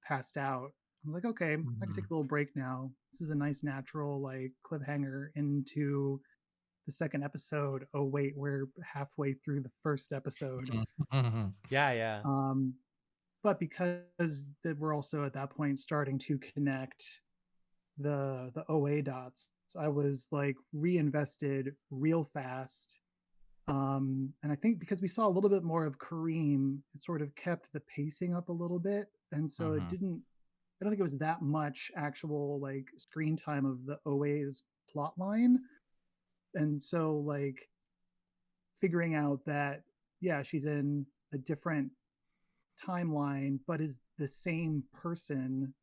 passed out. I'm like, okay, I can take a little break now. This is a nice natural cliffhanger into the second episode. Oh wait, we're halfway through the first episode. Yeah. But because we're also at that point starting to connect the OA dots, I was reinvested real fast. And I think because we saw a little bit more of Karim, it sort of kept the pacing up a little bit. And so I don't think it was that much actual screen time of the OA's plot line. And so figuring out that, yeah, she's in a different timeline, but is the same person,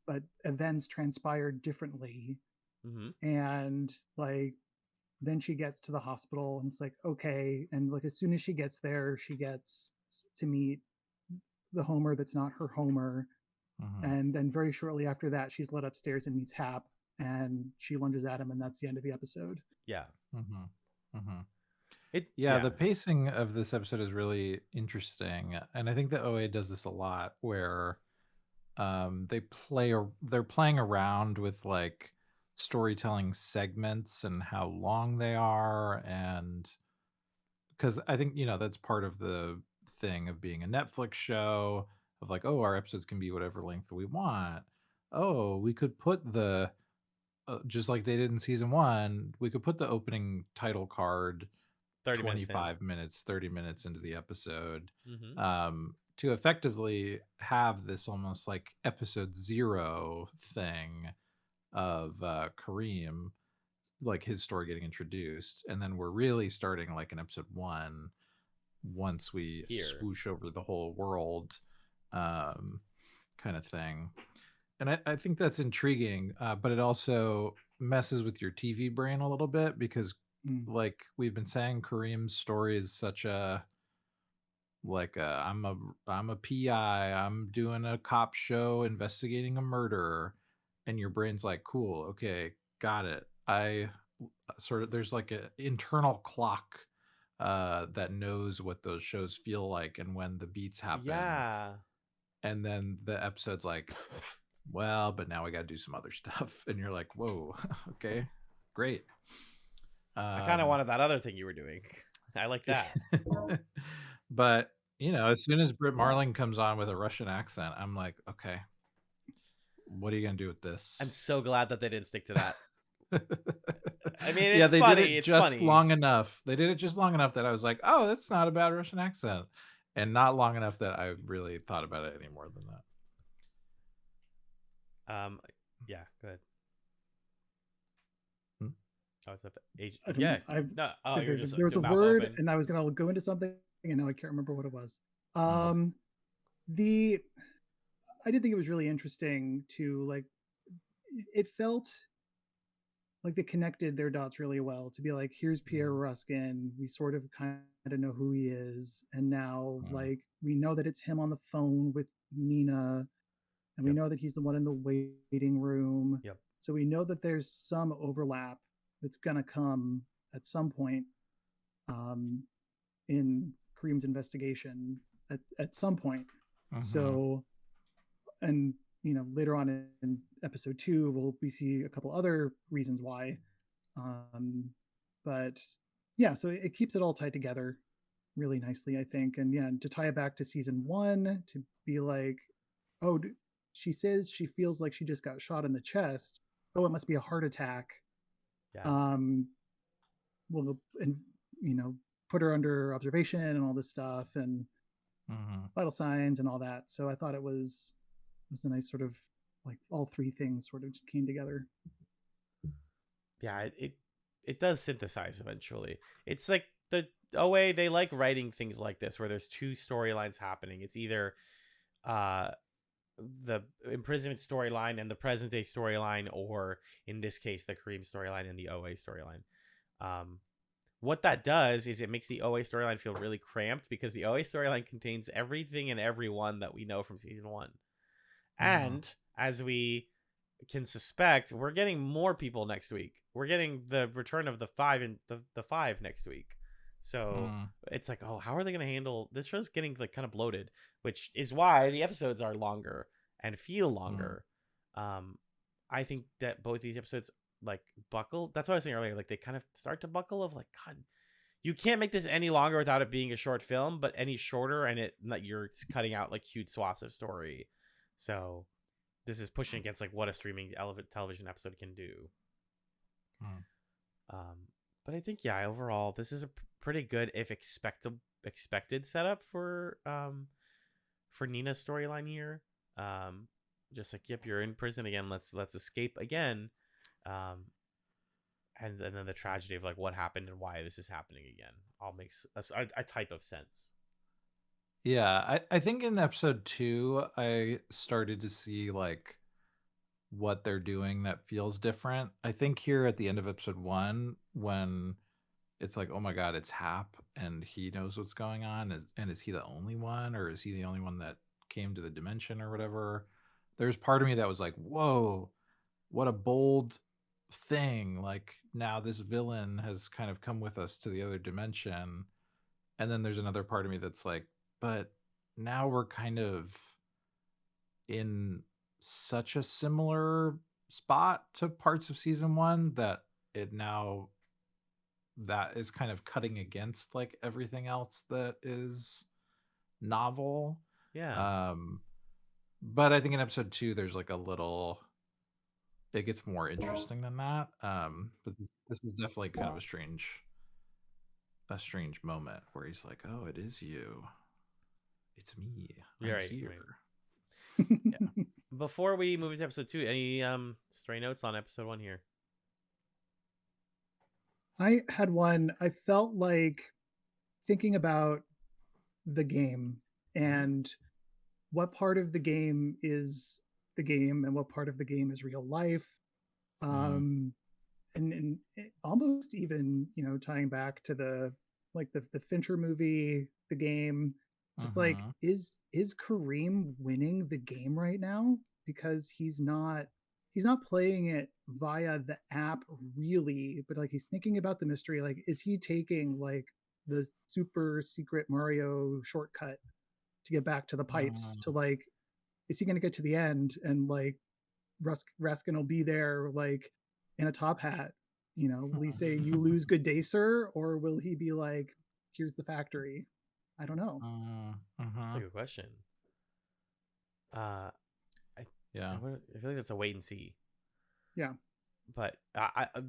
but events transpired differently. And then she gets to the hospital and it's okay. And as soon as she gets there, she gets to meet the Homer that's not her Homer. And then very shortly after that, she's led upstairs and meets Hap, and she lunges at him, and that's the end of the episode. Yeah. The pacing of this episode is really interesting, and I think the OA does this a lot, where they're playing around with storytelling segments and how long they are, and because I think that's part of the thing of being a Netflix show, of our episodes can be whatever length we want. We could put the just like they did in season 1, we could put the opening title card 25 minutes, 30 minutes into the episode, to effectively have this almost episode 0 thing of Karim, his story getting introduced, and then we're really starting in episode 1 once we swoosh over the whole world, kind of thing. And I think that's intriguing, but it also messes with your TV brain a little bit, because we've been saying, Karim's story is such a I'm a PI, I'm doing a cop show investigating a murder, and your brain's cool, okay, got it. I there's an internal clock that knows what those shows feel like and when the beats happen. Yeah. And then the episode's well, but now we got to do some other stuff, and you're whoa, okay, great. I kind of wanted that other thing you were doing. I like that. But as soon as Britt Marling comes on with a Russian accent, I'm okay, what are you gonna do with this? I'm so glad that they didn't stick to that. I mean, it's they funny. did it it's just funny. long enough. They did it just long enough that I was oh, that's not a bad Russian accent, and not long enough that I really thought about it any more than that. Yeah, go ahead. Oh, it's up to there was a word open. And I was gonna go into something, and now I can't remember what it was. I did think it was really interesting to it felt like they connected their dots really well, to be here's Pierre Ruskin, we sort of kind of know who he is, and now we know that it's him on the phone with Nina, and we know that he's the one in the waiting room. So we know that there's some overlap that's gonna come at some point in Karim's investigation at some point. So, and later on in episode 2, we see a couple other reasons why. But yeah, so it keeps it all tied together really nicely, I think. And yeah, to tie it back to season 1, to be oh, she says she feels like she just got shot in the chest. Oh, it must be a heart attack. Yeah. Well, and put her under observation and all this stuff and Mhm. vital signs and all that. So I thought it was a nice sort of like all three things sort of came together. Yeah, it does synthesize eventually. It's like the OA, they like writing things like this where there's two storylines happening. It's either uh the imprisonment storyline and the present day storyline, or in this case the Karim storyline and the OA storyline. Um what that does is it makes the OA storyline feel really cramped because the OA storyline contains everything and everyone that we know from season 1. Mhm. And as we can suspect, we're getting more people next week. We're getting the return of the five and the five next week. So Mm. it's like, oh, how are they going to handle this? Show's getting like kind of bloated, which is why the episodes are longer and feel Mm. longer. I think that both these episodes like buckle. That's what I was saying earlier. Like they kind of start to buckle of like, God, you can't make this any longer without it being a short film, but any shorter and it you're cutting out like huge swaths of story. So this is pushing against like what a streaming television episode can do. Mm. But I think yeah, overall this is a pretty good if expected setup for Nina's storyline here. Just like yep, you're in prison again. Let's escape again. Um, and then the tragedy of like what happened and why this is happening again all makes a type of sense. Yeah, I think in episode 2 I started to see like what they're doing that feels different. I think here at the end of episode 1 when it's like, oh my god, it's Hap and he knows what's going on, and is he the only one, or is he the only one that came to the dimension or whatever? There's part of me that was like, whoa, what a bold thing. Like now this villain has kind of come with us to the other dimension. And then there's another part of me that's like, but now we're kind of in such a similar spot to parts of season 1 that it now that is kind of cutting against like everything else that is novel. Yeah. um but I think in episode 2 there's like a little, it gets more interesting than that. But this is definitely kind of a strange moment where he's like, oh, it is you, it's me, I'm You're right. here. Right. Yeah. Before we move into episode 2, any stray notes on episode 1 here? I had one. I felt like thinking about the game Mm-hmm. and what part of the game is the game and what part of the game is real life. Mm. Um, and almost even tying back to the like the Fincher movie, the game, just like Mm-hmm. is Kareem winning the game right now because he's not playing it via the app really, but like he's thinking about the mystery. Like, is he taking like the super secret Mario shortcut to get back to the pipes? To like, is he going to get to the end and like Raskin will be there like in a top hat? Will he say "You lose, good day, sir," or will he be like, "Here's the factory"? I don't know. That's a Mm-hmm. good question. Uh, I Yeah. I feel like that's a wait and see. Yeah, But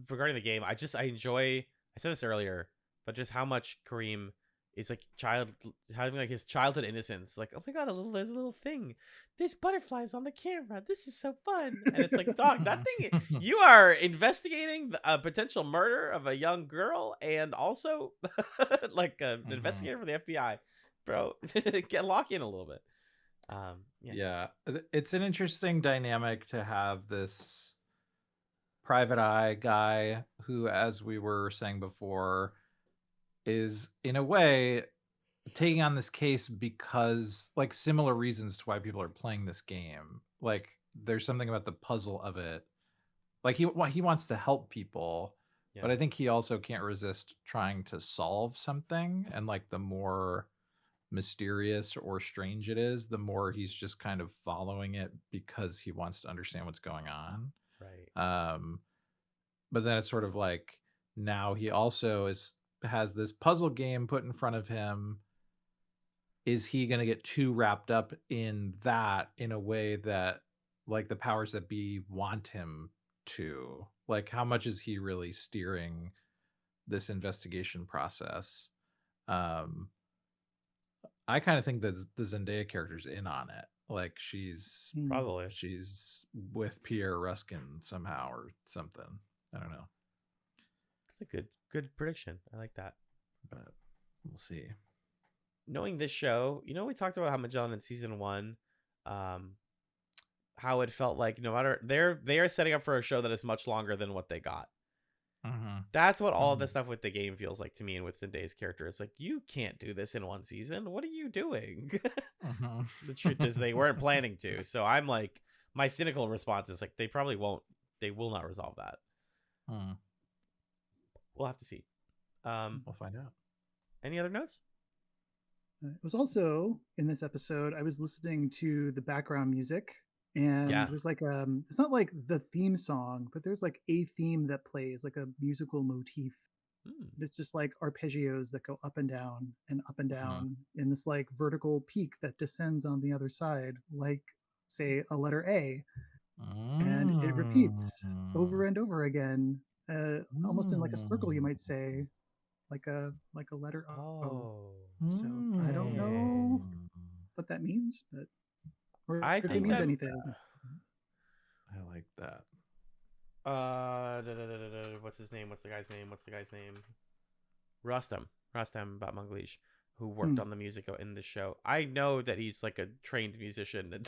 regarding the game, I enjoy. I said this earlier, but just how much Kareem is like having like his childhood innocence. Like, oh my god, there's a little thing. This butterfly's on the camera. This is so fun. And it's like, dog, that thing. You are investigating a potential murder of a young girl, and also like an Mm-hmm. investigator for the FBI, bro. Lock in a little bit. Yeah. Yeah, it's an interesting dynamic to have this private eye guy who, as we were saying before, is in a way taking on this case because like similar reasons to why people are playing this game. Like there's something about the puzzle of it. Like he wants to help people, Yeah. but I think he also can't resist trying to solve something, and like the more mysterious or strange it is, the more he's just kind of following it because he wants to understand what's going on. Right. Um, but then it's sort of like now he also has this puzzle game put in front of him. Is he going to get too wrapped up in that in a way that like the powers that be want him to? Like how much is he really steering this investigation process? Um, I kind of think that the Zendaya character's in on it. Like she's Probably. with Pierre Ruskin somehow or something. I don't know, That's a good prediction. I like that. but we'll see. Knowing this show, we talked about how Magellan in season 1, how it felt like no matter they are setting up for a show that is much longer than what they got. Mm-hmm. That's what all of the stuff with the game feels like to me, and with Zendaya's character. It's like, you can't do this in one season. What are you doing? Mm-hmm. The truth is they weren't planning to. So I'm like, my cynical response is like, they will not resolve that. We'll have to see. We'll find out. Any other notes? It was also in this episode, I was listening to the background music, and there's like it's not like the theme song, but there's like a theme that plays, like a musical motif. It's just like arpeggios that go up and down in this like vertical peak that descends on the other side, like say a letter A, and it repeats over and over again, almost in like a circle, you might say, like a letter O. So I don't know what that means, but or I if it think means that anything. I like that. What's his name? What's the guy's name? Rustam Batmanglish, who worked on the music in the show. I know that he's like a trained musician.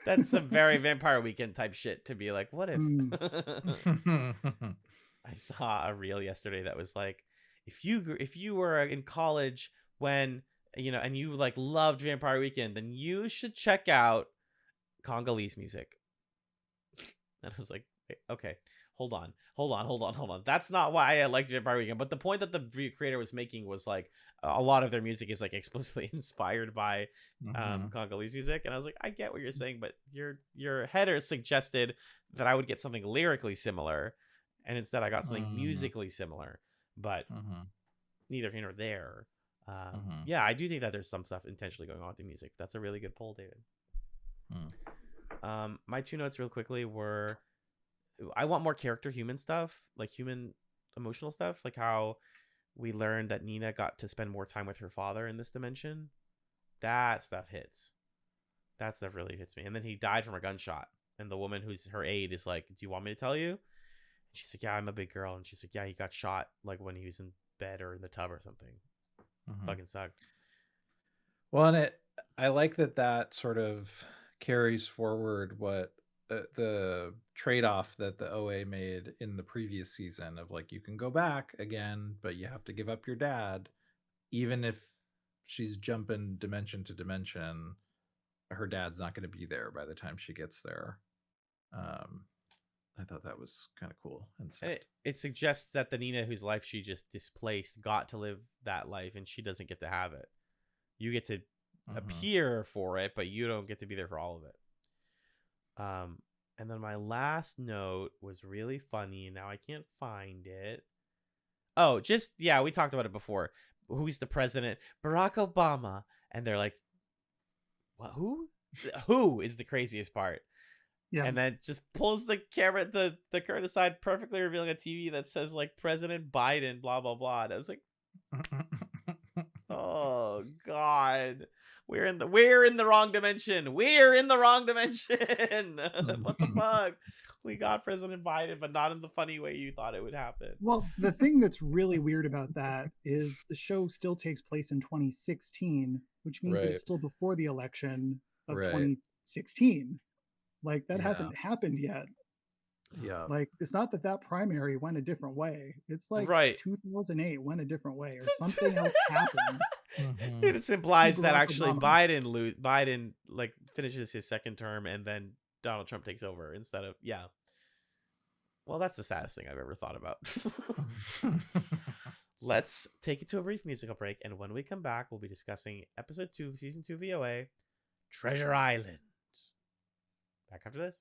That's some very Vampire Weekend type shit to be like, what if? I saw a reel yesterday that was like, if you were in college when and you like loved Vampire Weekend, then you should check out Congolese music. And I was like, okay, hold on. That's not why I liked Vampire Weekend. But the point that the creator was making was like, a lot of their music is like explicitly inspired by Congolese music. And I was like, I get what you're saying, but your header suggested that I would get something lyrically similar, and instead I got something musically similar. But neither here nor there. Yeah, I do think that there's some stuff intentionally going on with the music. That's a really good poll, David. My 2 notes real quickly were, I want more character human stuff, like human emotional stuff, like how we learned that Nina got to spend more time with her father in this dimension. That stuff hits. That stuff really hits me. And then he died from a gunshot, and the woman who's her aide is like, do you want me to tell you? And she's like, yeah, I'm a big girl. And she's like, yeah, he got shot like when he was in bed or in the tub or something. Fucking sucked. Well, and I like that sort of carries forward what the trade-off that the OA made in the previous season of like, you can go back again, but you have to give up your dad. Even if she's jumping dimension to dimension, her dad's not going to be there by the time she gets there. I thought that was kind of cool. And it suggests that the Nina whose life she just displaced got to live that life, and she doesn't get to have it. You get to appear for it, but you don't get to be there for all of it. And then my last note was really funny, and now I can't find it. Oh, we talked about it before. Who's the president? Barack Obama. And they're like, what? Who is the craziest part? Yeah. And then just pulls the camera, the curtain aside, perfectly revealing a TV that says like President Biden, blah, blah, blah. And I was like, oh God, we're in the wrong dimension. We're in the wrong dimension. What the fuck? We got President Biden, but not in the funny way you thought it would happen. Well, the thing that's really weird about that is the show still takes place in 2016, which means it's still before the election of 2016. Like that hasn't happened yet. Yeah. Like it's not that primary went a different way. It's like 2008 went a different way, or something else happened. It implies that actually Biden like finishes his second term and then Donald Trump takes over instead of Well, that's the saddest thing I've ever thought about. Let's take it to a brief musical break, and when we come back, we'll be discussing episode 2, season 2 VOA, Treasure Island. Back after this.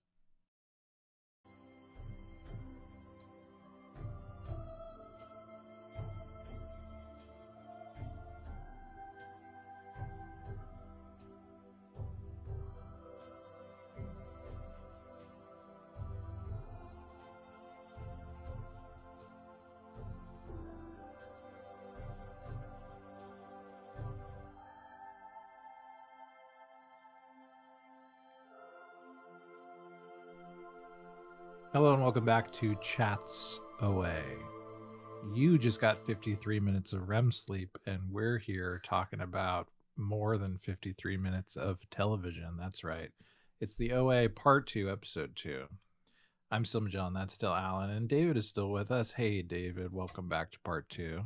Hello and welcome back to Chatz OA. You just got 53 minutes of REM sleep, and we're here talking about more than 53 minutes of television. That's right. It's the OA Part 2, Episode 2. I'm still Magellan, that's still Allen, and David is still with us. Hey, David, welcome back to Part 2.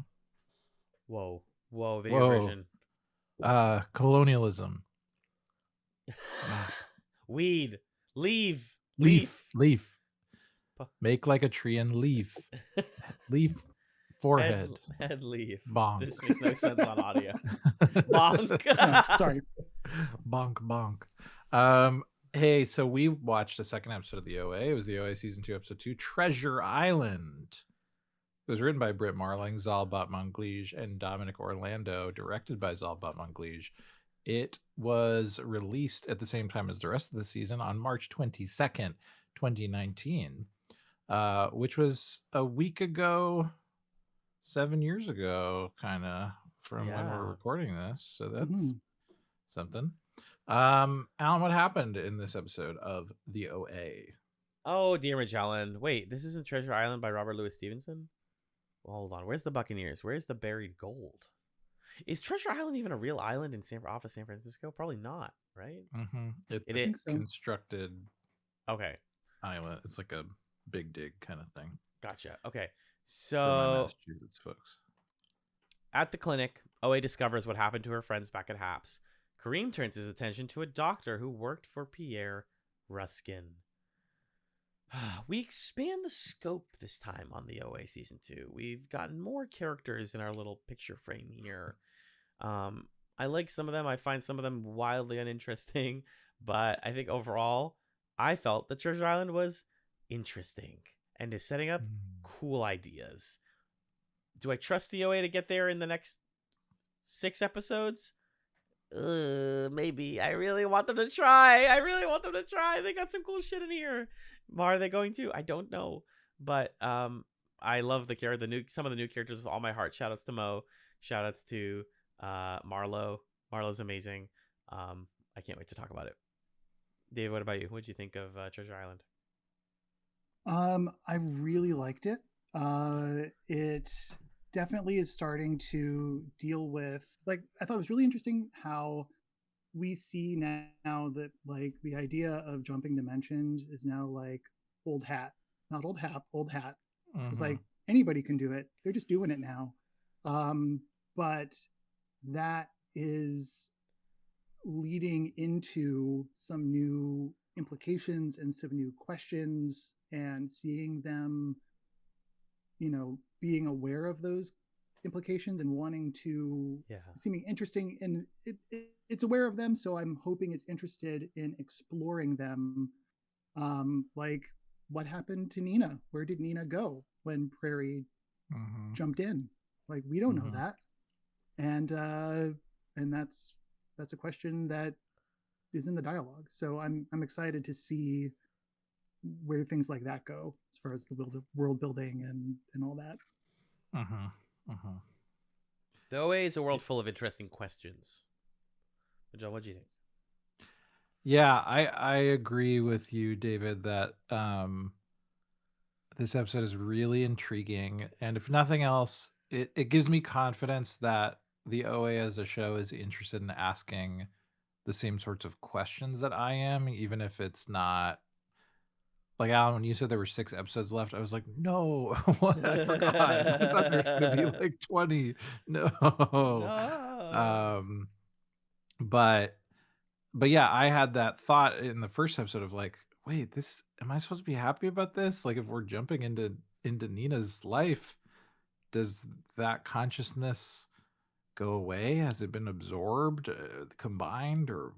Whoa, video Whoa. version. Colonialism. Weed. Leaf. Leaf. Make like a tree and leaf. Leaf. Forehead. Head leaf. Bonk. This makes no sense on audio. Bonk. No, sorry. Bonk. Hey, so we watched the second episode of the OA. It was the OA Season 2, Episode 2, Treasure Island. It was written by Britt Marling, Zalbat Monglij, and Dominic Orlando, directed by Zalbat Monglij. It was released at the same time as the rest of the season on March 22nd, 2019, which was a week ago, 7 years ago, kind of, from when we're recording this. So that's something. Alan, what happened in this episode of the OA? Oh, dear Magellan. Wait, this isn't Treasure Island by Robert Louis Stevenson? Well, hold on. Where's the Buccaneers? Where's the buried gold? Is Treasure Island even a real island off of San Francisco? Probably not, right? Mm-hmm. It is constructed. Okay. Island. It's like a big dig kind of thing. Gotcha. Okay. For my Massachusetts folks. At the clinic, OA discovers what happened to her friends back at HAPS. Karim turns his attention to a doctor who worked for Pierre Ruskin. We expand the scope this time on the OA Season 2. We've gotten more characters in our little picture frame here. I like some of them. I find some of them wildly uninteresting. But I think overall, I felt that Treasure Island was interesting and is setting up cool ideas. Do I trust the OA to get there in the next 6 episodes? Maybe. I really want them to try. They got some cool shit in here. Are they going to? I don't know. But I love some of the new characters with all my heart. Shoutouts to Mo. Shoutouts to Marlo. Marlo's amazing. I can't wait to talk about it. Dave, what about you? What did you think of Treasure Island? I really liked it. It definitely is starting to deal with, like, I thought it was really interesting how we see now that, like, the idea of jumping dimensions is now like old hat. It's like anybody can do it. They're just doing it now. But that is leading into some new implications and some new questions, and seeing them, being aware of those implications and wanting to, seeming interesting, and it's aware of them. So I'm hoping it's interested in exploring them. Like, what happened to Nina? Where did Nina go when Prairie jumped in? Like, we don't know that. And that's a question that is in the dialogue. So I'm excited to see where things like that go as far as the world building and all that. The OA is a world full of interesting questions. John, what do you think? Yeah, I agree with you, David, that this episode is really intriguing. And if nothing else, it gives me confidence that the OA as a show is interested in asking the same sorts of questions that I am, even if it's not. Like, Alan, when you said there were 6 episodes left, I was like, no, what? I forgot. I thought there's going to be like 20. No. But yeah, I had that thought in the first episode of like, wait, am I supposed to be happy about this? Like, if we're jumping into Nina's life, does that consciousness go away? Has it been absorbed, combined, or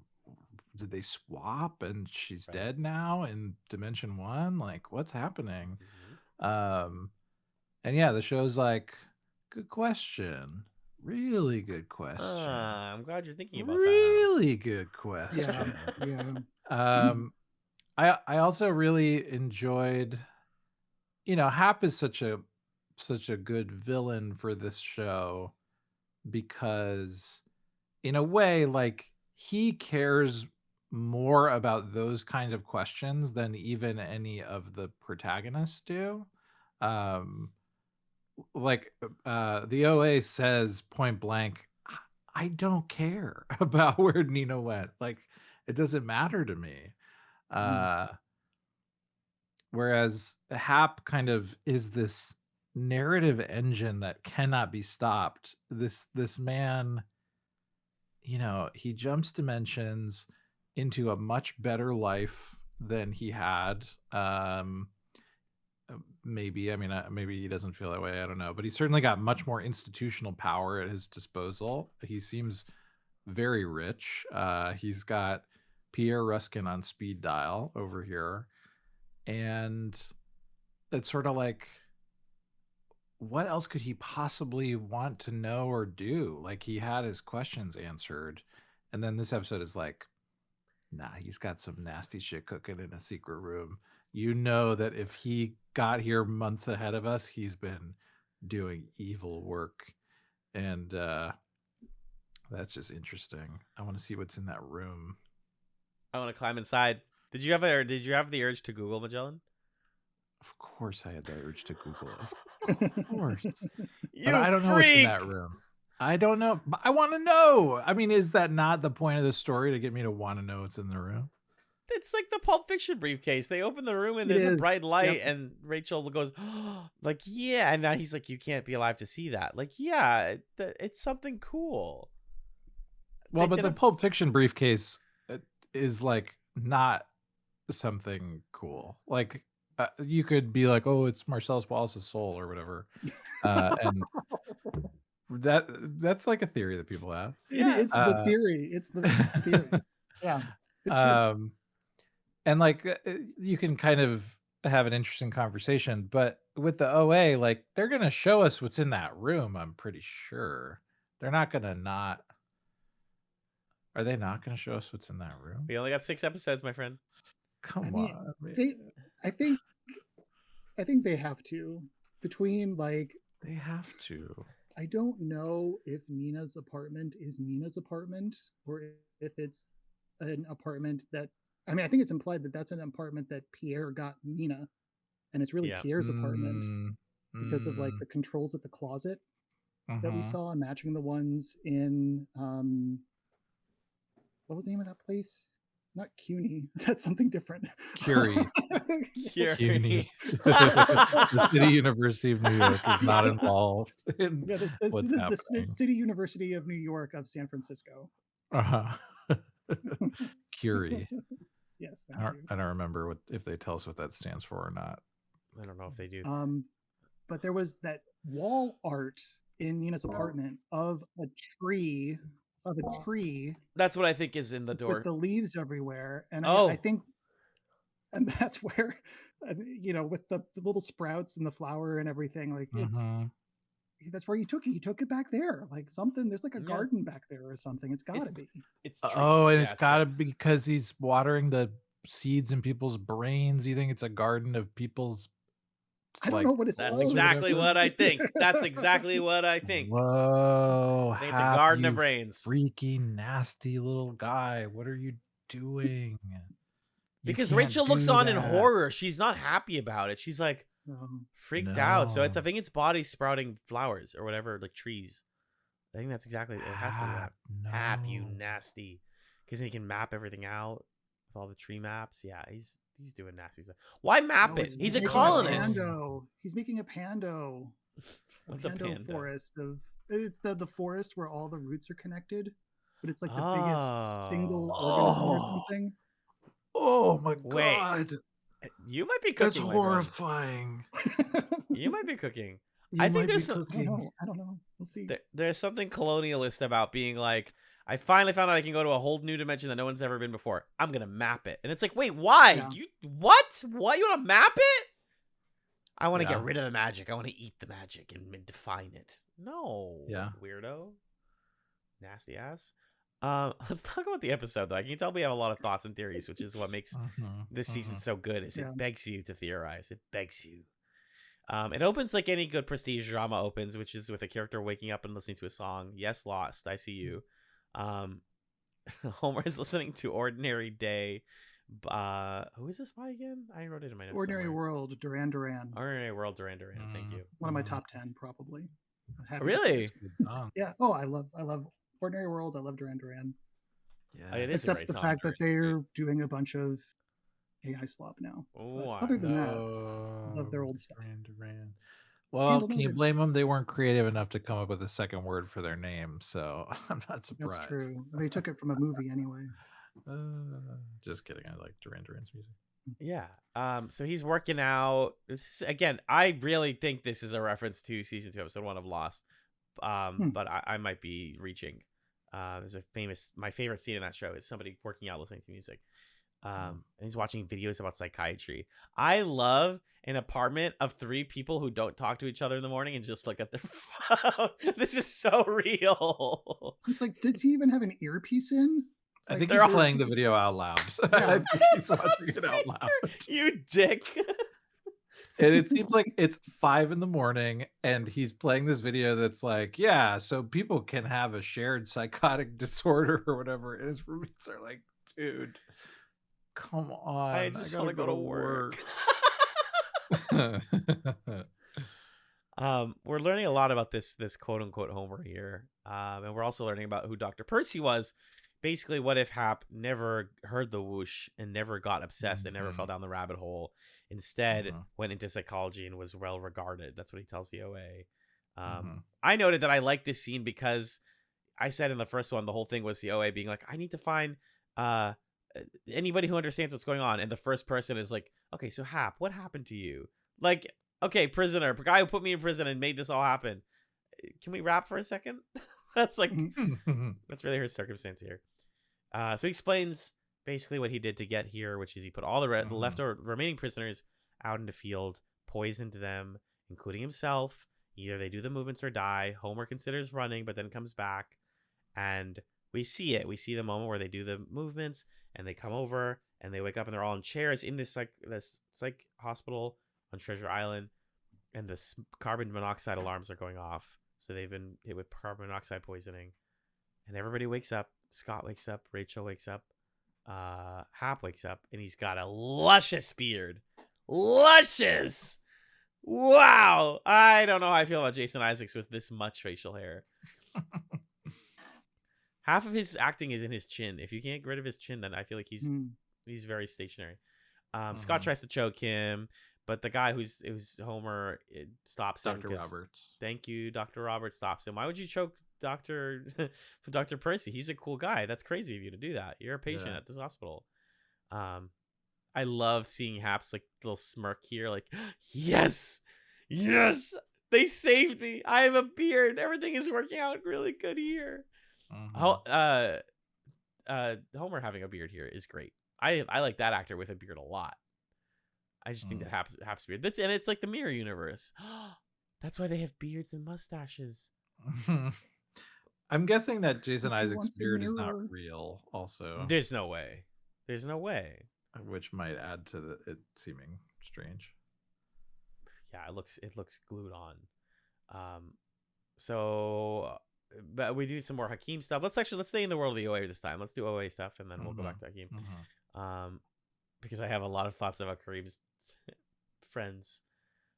did they swap and she's dead now in Dimension 1? Like, what's happening? And yeah, the show's like, good question. Really good question. I'm glad you're thinking about really good question. Yeah. I also really enjoyed, Hap is such a good villain for this show, because in a way, like, he cares more about those kinds of questions than even any of the protagonists do. Um, the OA says point blank, I don't care about where Nina went. Like, it doesn't matter to me. Uh, Whereas Hap kind of is this narrative engine that cannot be stopped. This man, he jumps dimensions into a much better life than he had. Maybe, I mean, maybe he doesn't feel that way. I don't know, but he certainly got much more institutional power at his disposal. He seems very rich. He's got Pierre Ruskin on speed dial over here, and it's sort of like, what else could he possibly want to know or do? Like, he had his questions answered, and then this episode is like, nah, he's got some nasty shit cooking in a secret room. You know that if he got here months ahead of us, he's been doing evil work, and that's just interesting. I want to see what's in that room. I want to climb inside. Did you have the urge to Google Magellan? Of course I had that urge to Google it. Of course. You I don't know what's in that room. I don't know. But I want to know. I mean, is that not the point of the story, to get me to want to know what's in the room? It's like the Pulp Fiction briefcase. They open the room and there's a bright light, Yep. and Rachel goes, like, yeah. And now he's like, you can't be alive to see that. Like, yeah, it's something cool. Well, but the Pulp Fiction briefcase is like not something cool. Like, you could be like, oh, it's Marcellus Wallace's soul or whatever. And that's like a theory that people have. Yeah, it's the theory. It's the theory. Yeah, it's true. And like, you can kind of have an interesting conversation, but with the OA, like, they're gonna show us what's in that room. I'm pretty sure they're not gonna not. Are they not gonna show us what's in that room? We only got 6 episodes, my friend. Come on. I think they have to. Between like, they have to. I don't know if Nina's apartment is Nina's apartment, or if it's an apartment that, I mean, I think it's implied that that's an apartment that Pierre got Nina, and it's really Pierre's apartment because of like the controls at the closet that we saw, matching the ones in what was the name of that place? Not CUNY. That's something different. Curie. CUNY. The City University of New York is not involved in what's happening. The City University of New York of San Francisco. Curie. Yes. I don't remember if they tell us what that stands for or not. I don't know if they do. But there was that wall art in Nina's apartment of a tree. That's what I think is in the door. With the leaves everywhere. And I think, and that's where, with the little sprouts and the flower and everything, like that's where you took it. You took it back there. Like something, there's like a garden back there or something. It's gotta be. It's trees. And it's gotta be because he's watering the seeds in people's brains. You think it's a garden of people's, I don't know what it's. That's exactly what I think. That's exactly what I think. Whoa! I think it's a garden of brains. Freaky, nasty little guy. What are you doing? Because Rachel looks on in horror. She's not happy about it. She's like freaked out. So I think it's body sprouting flowers or whatever, like trees. I think that's exactly it. Has to be that. Hap, you nasty. Because he can map everything out with all the tree maps. Yeah, he's doing nasty stuff. Why map it? He's a colonist. He's making a pando. What's a pando? Forest it's the forest where all the roots are connected, but it's like the biggest single organism or something. Oh my god! You might be cooking. That's horrifying. You might be cooking. I think there's some. I don't know. We'll see. There's something colonialist about being like, I finally found out I can go to a whole new dimension that no one's ever been before. I'm gonna map it, and it's like, wait, why? Yeah. What? Why you want to map it? I want to get rid of the magic. I want to eat the magic and define it. No, weirdo, nasty ass. Let's talk about the episode though. I can tell we have a lot of thoughts and theories, which is what makes this season so good. Is it begs you to theorize. It begs you. It opens like any good prestige drama opens, which is with a character waking up and listening to a song. Yes, Lost. I see you. Homer is listening to Ordinary Day. Who is this by again? I wrote it in my notes Ordinary somewhere. World, Duran Duran. Ordinary World, Duran Duran. Thank you. One of my top 10, probably. I'm happy to say Really? it. Good song. Yeah. Oh, I love Ordinary World. I love Duran Duran. Yeah, It is a Except great the song. fact that they're doing a bunch of AI slop now. Oh, But other than that, I Oh, love their old stuff. Duran. Well, Scandal can you noted. blame them? They weren't creative enough to come up with a second word for their name, so I'm not That's surprised. true. They took it from a movie anyway. Just kidding. I like Duran Duran's music. Yeah. So he's working out. Again, I really think this is a reference to season 2, episode 1 of Lost. But I might be reaching. There's my favorite scene in that show is somebody working out listening to music. And he's watching videos about psychiatry. I love an apartment of 3 people who don't talk to each other in the morning and just look at their phone. This is so real. It's like, did he even have an earpiece in? I think they're he's all- playing the video out loud. I think he's watching it out loud. You dick. And it seems like it's 5 a.m. and he's playing this video that's like, yeah, so people can have a shared psychotic disorder or whatever. And his roommates are like, dude, come on. I just want to go to work. We're learning a lot about this quote unquote Homer here. And we're also learning about who Dr. Percy was. Basically, what if Hap never heard the whoosh and never got obsessed and never fell down the rabbit hole? Instead, went into psychology and was well regarded. That's what he tells the OA. I noted that I like this scene because I said in the first one, the whole thing was the OA being like, I need to find anybody who understands what's going on. And the first person is like, okay, so Hap, what happened to you? Like, okay, prisoner, guy who put me in prison and made this all happen. Can we rap for a second? That's like, that's really her circumstance here. So he explains basically what he did to get here, which is he put all the remaining prisoners out in the field, poisoned them, including himself. Either they do the movements or die. Homer considers running, but then comes back. And we see it. We see the moment where they do the movements and they come over and they wake up and they're all in chairs in this psych hospital on Treasure Island. And the carbon monoxide alarms are going off. So they've been hit with carbon monoxide poisoning. And everybody wakes up. Scott wakes up. Rachel wakes up. Hap wakes up. And he's got a luscious beard. Luscious! Wow! I don't know how I feel about Jason Isaacs with this much facial hair. Half of his acting is in his chin. If you can't get rid of his chin, then I feel like he's very stationary. Scott tries to choke him. But the guy who's Homer stops him. Dr. Roberts. Thank you, Dr. Roberts stops him. Why would you choke Dr. Percy? He's a cool guy. That's crazy of you to do that. You're a patient at this hospital. I love seeing Hap's like little smirk here, like, yes, they saved me. I have a beard. Everything is working out really good here. Homer having a beard here is great. I like that actor with a beard a lot. I just think that Hap's beard. And it's like the mirror universe. That's why they have beards and mustaches. I'm guessing that Jason Isaacs' beard is not real. Also, there's no way. Which might add to it seeming strange. Yeah, it looks glued on. So, but we do some more Hakeem stuff. Let's stay in the world of the OA this time. Let's do OA stuff, and then we'll go back to Hakeem. Because I have a lot of thoughts about Kareem's friends.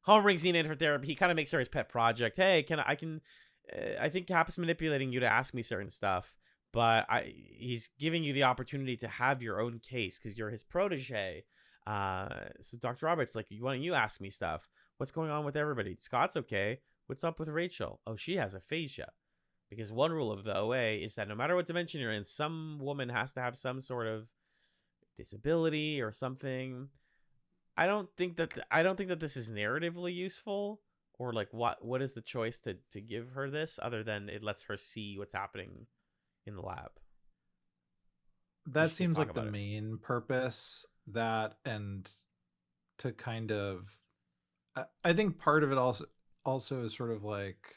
Homer brings Nina in for therapy. He kind of makes her his pet project. Hey, I think Hap is manipulating you to ask me certain stuff, but he's giving you the opportunity to have your own case because you're his protege. So Dr. Roberts, like, why don't you ask me stuff? What's going on with everybody? Scott's okay. What's up with Rachel? Oh, she has aphasia. Because one rule of the OA is that no matter what dimension you're in, some woman has to have some sort of disability or something. I don't think that this is narratively useful, or like what is the choice to give her this other than it lets her see what's happening in the lab. That seems like the main purpose, that, and to kind of, I think part of it also is sort of like,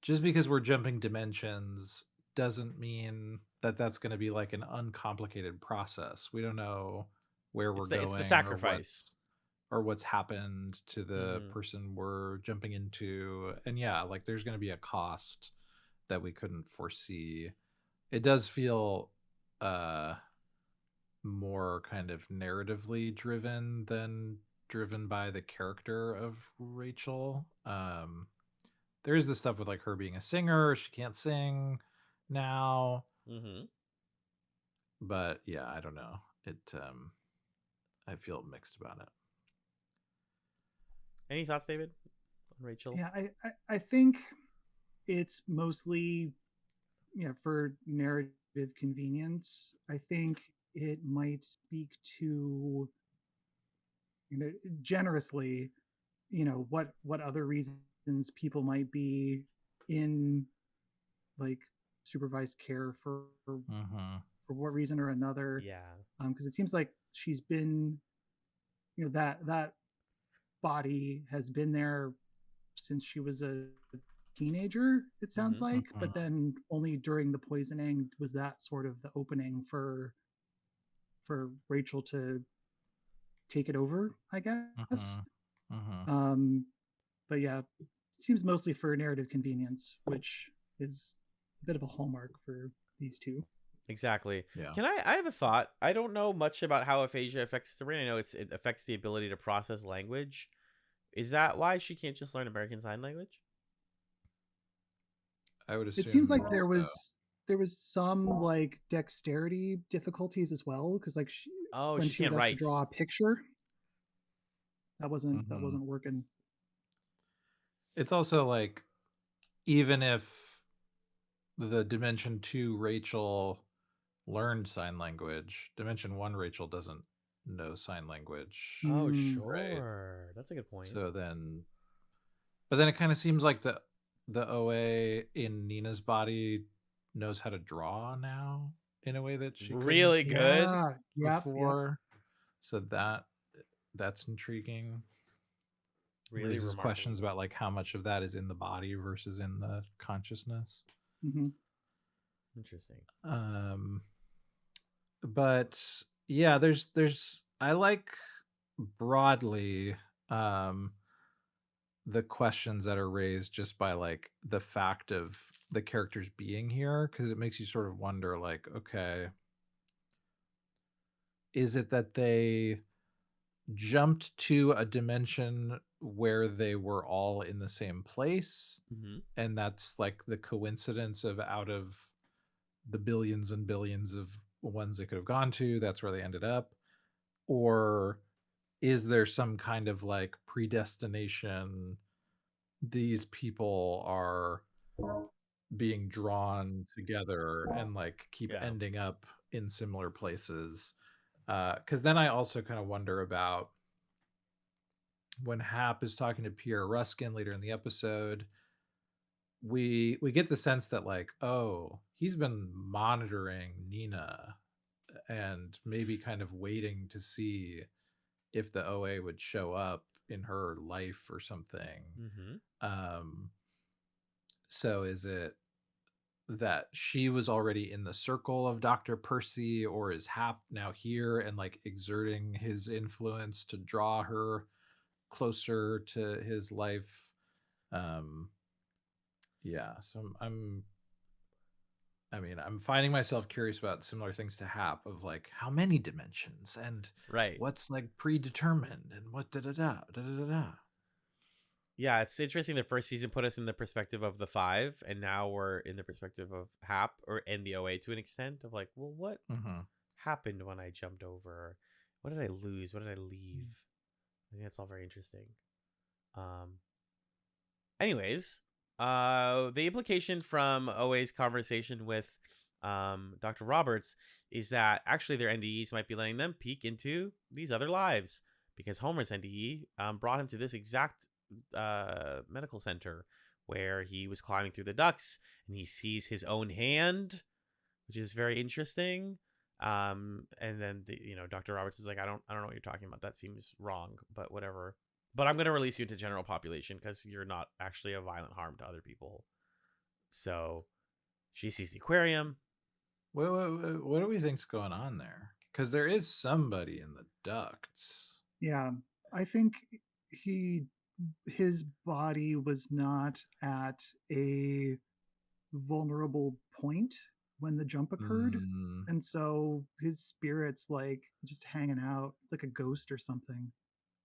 just because we're jumping dimensions doesn't mean that that's going to be like an uncomplicated process. We don't know where we're going. It's the sacrifice. Or what's happened to the person we're jumping into. And yeah, like there's going to be a cost that we couldn't foresee. it does feel more kind of narratively driven than driven by the character of Rachel. There is this stuff with like her being a singer, she can't sing now, Mm-hmm. but yeah, I don't know. It I feel mixed about it. Any thoughts, David? On Rachel? Yeah, I think it's mostly, yeah, for narrative convenience. I think it might speak to, you know, generously, what other reasons people might be in like supervised care Mm-hmm. for what reason or another. Yeah. Because it seems like she's been, that body has been there since she was a teenager, it sounds Mm-hmm. like, Mm-hmm. but then only during the poisoning was that sort of the opening for Rachel to take it over, I guess. Mm-hmm. Mm-hmm. Um, but yeah, it seems mostly for narrative convenience, which is a bit of a hallmark for these two. Exactly. Yeah. I have a thought. I don't know much about how aphasia affects the brain. I know it affects the ability to process language. Is that why she can't just learn American Sign Language? I would It seems assume like there so. was some like dexterity difficulties as well, because like Oh, when she she was can't asked to write. draw a picture, that Mm-hmm. wasn't working. It's also like, even if the Dimension 2 Rachel learned sign language, Dimension 1 Rachel doesn't know sign language, Oh, Mm, right? sure. That's a good point. So then, but then it kind of seems like the OA in Nina's body knows how to draw now in a way that she couldn't Really good. yeah, yep. before. So that's intriguing. Really Raises remarkable. questions about like how much of that is in the body versus in the consciousness. Hmm. Interesting. Um, but yeah, there's I like broadly um the questions that are raised just by like the fact of the characters being here, because it makes you sort of wonder like, okay, is it that they jumped to a dimension where they were all in the same place, Mm-hmm. and that's like the coincidence of out of the billions and billions of ones they could have gone to, that's where they ended up? Or is there some kind of like predestination, these people are being drawn together and like keep Yeah. ending up in similar places? Because then I also kind of wonder about when Hap is talking to Pierre Ruskin later in the episode. We get the sense that like, oh, he's been monitoring Nina and maybe kind of waiting to see if the OA would show up in her life or something. Mm-hmm. Um, so is it that she was already in the circle of Dr. Percy, or is Hap now here and like exerting his influence to draw her closer to his life? Um, yeah, so I mean, I'm finding myself curious about similar things to Hap, of like how many dimensions and Right. what's like predetermined and what da da da da da da. Yeah, it's interesting. The first season put us in the perspective of the five, and now we're in the perspective of Hap or and the OA to an extent of like, well, what Mm-hmm. happened when I jumped over? What did I lose? What did I leave? I think that's all very interesting. Um. Anyways, the implication from OA's conversation with Dr. Roberts is that actually their NDEs might be letting them peek into these other lives, because Homer's NDE brought him to this exact medical center where he was climbing through the ducts and he sees his own hand, which is very interesting. And then Dr. Roberts is like, I don't know what you're talking about. That seems wrong, but whatever. But I'm gonna release you into general population because you're not actually a violent harm to other people. So she sees the aquarium. What do we think's going on there? Because there is somebody in the ducts. Yeah, I think he his body was not at a vulnerable point when the jump occurred. Mm, And so his spirit's like just hanging out like a ghost or something.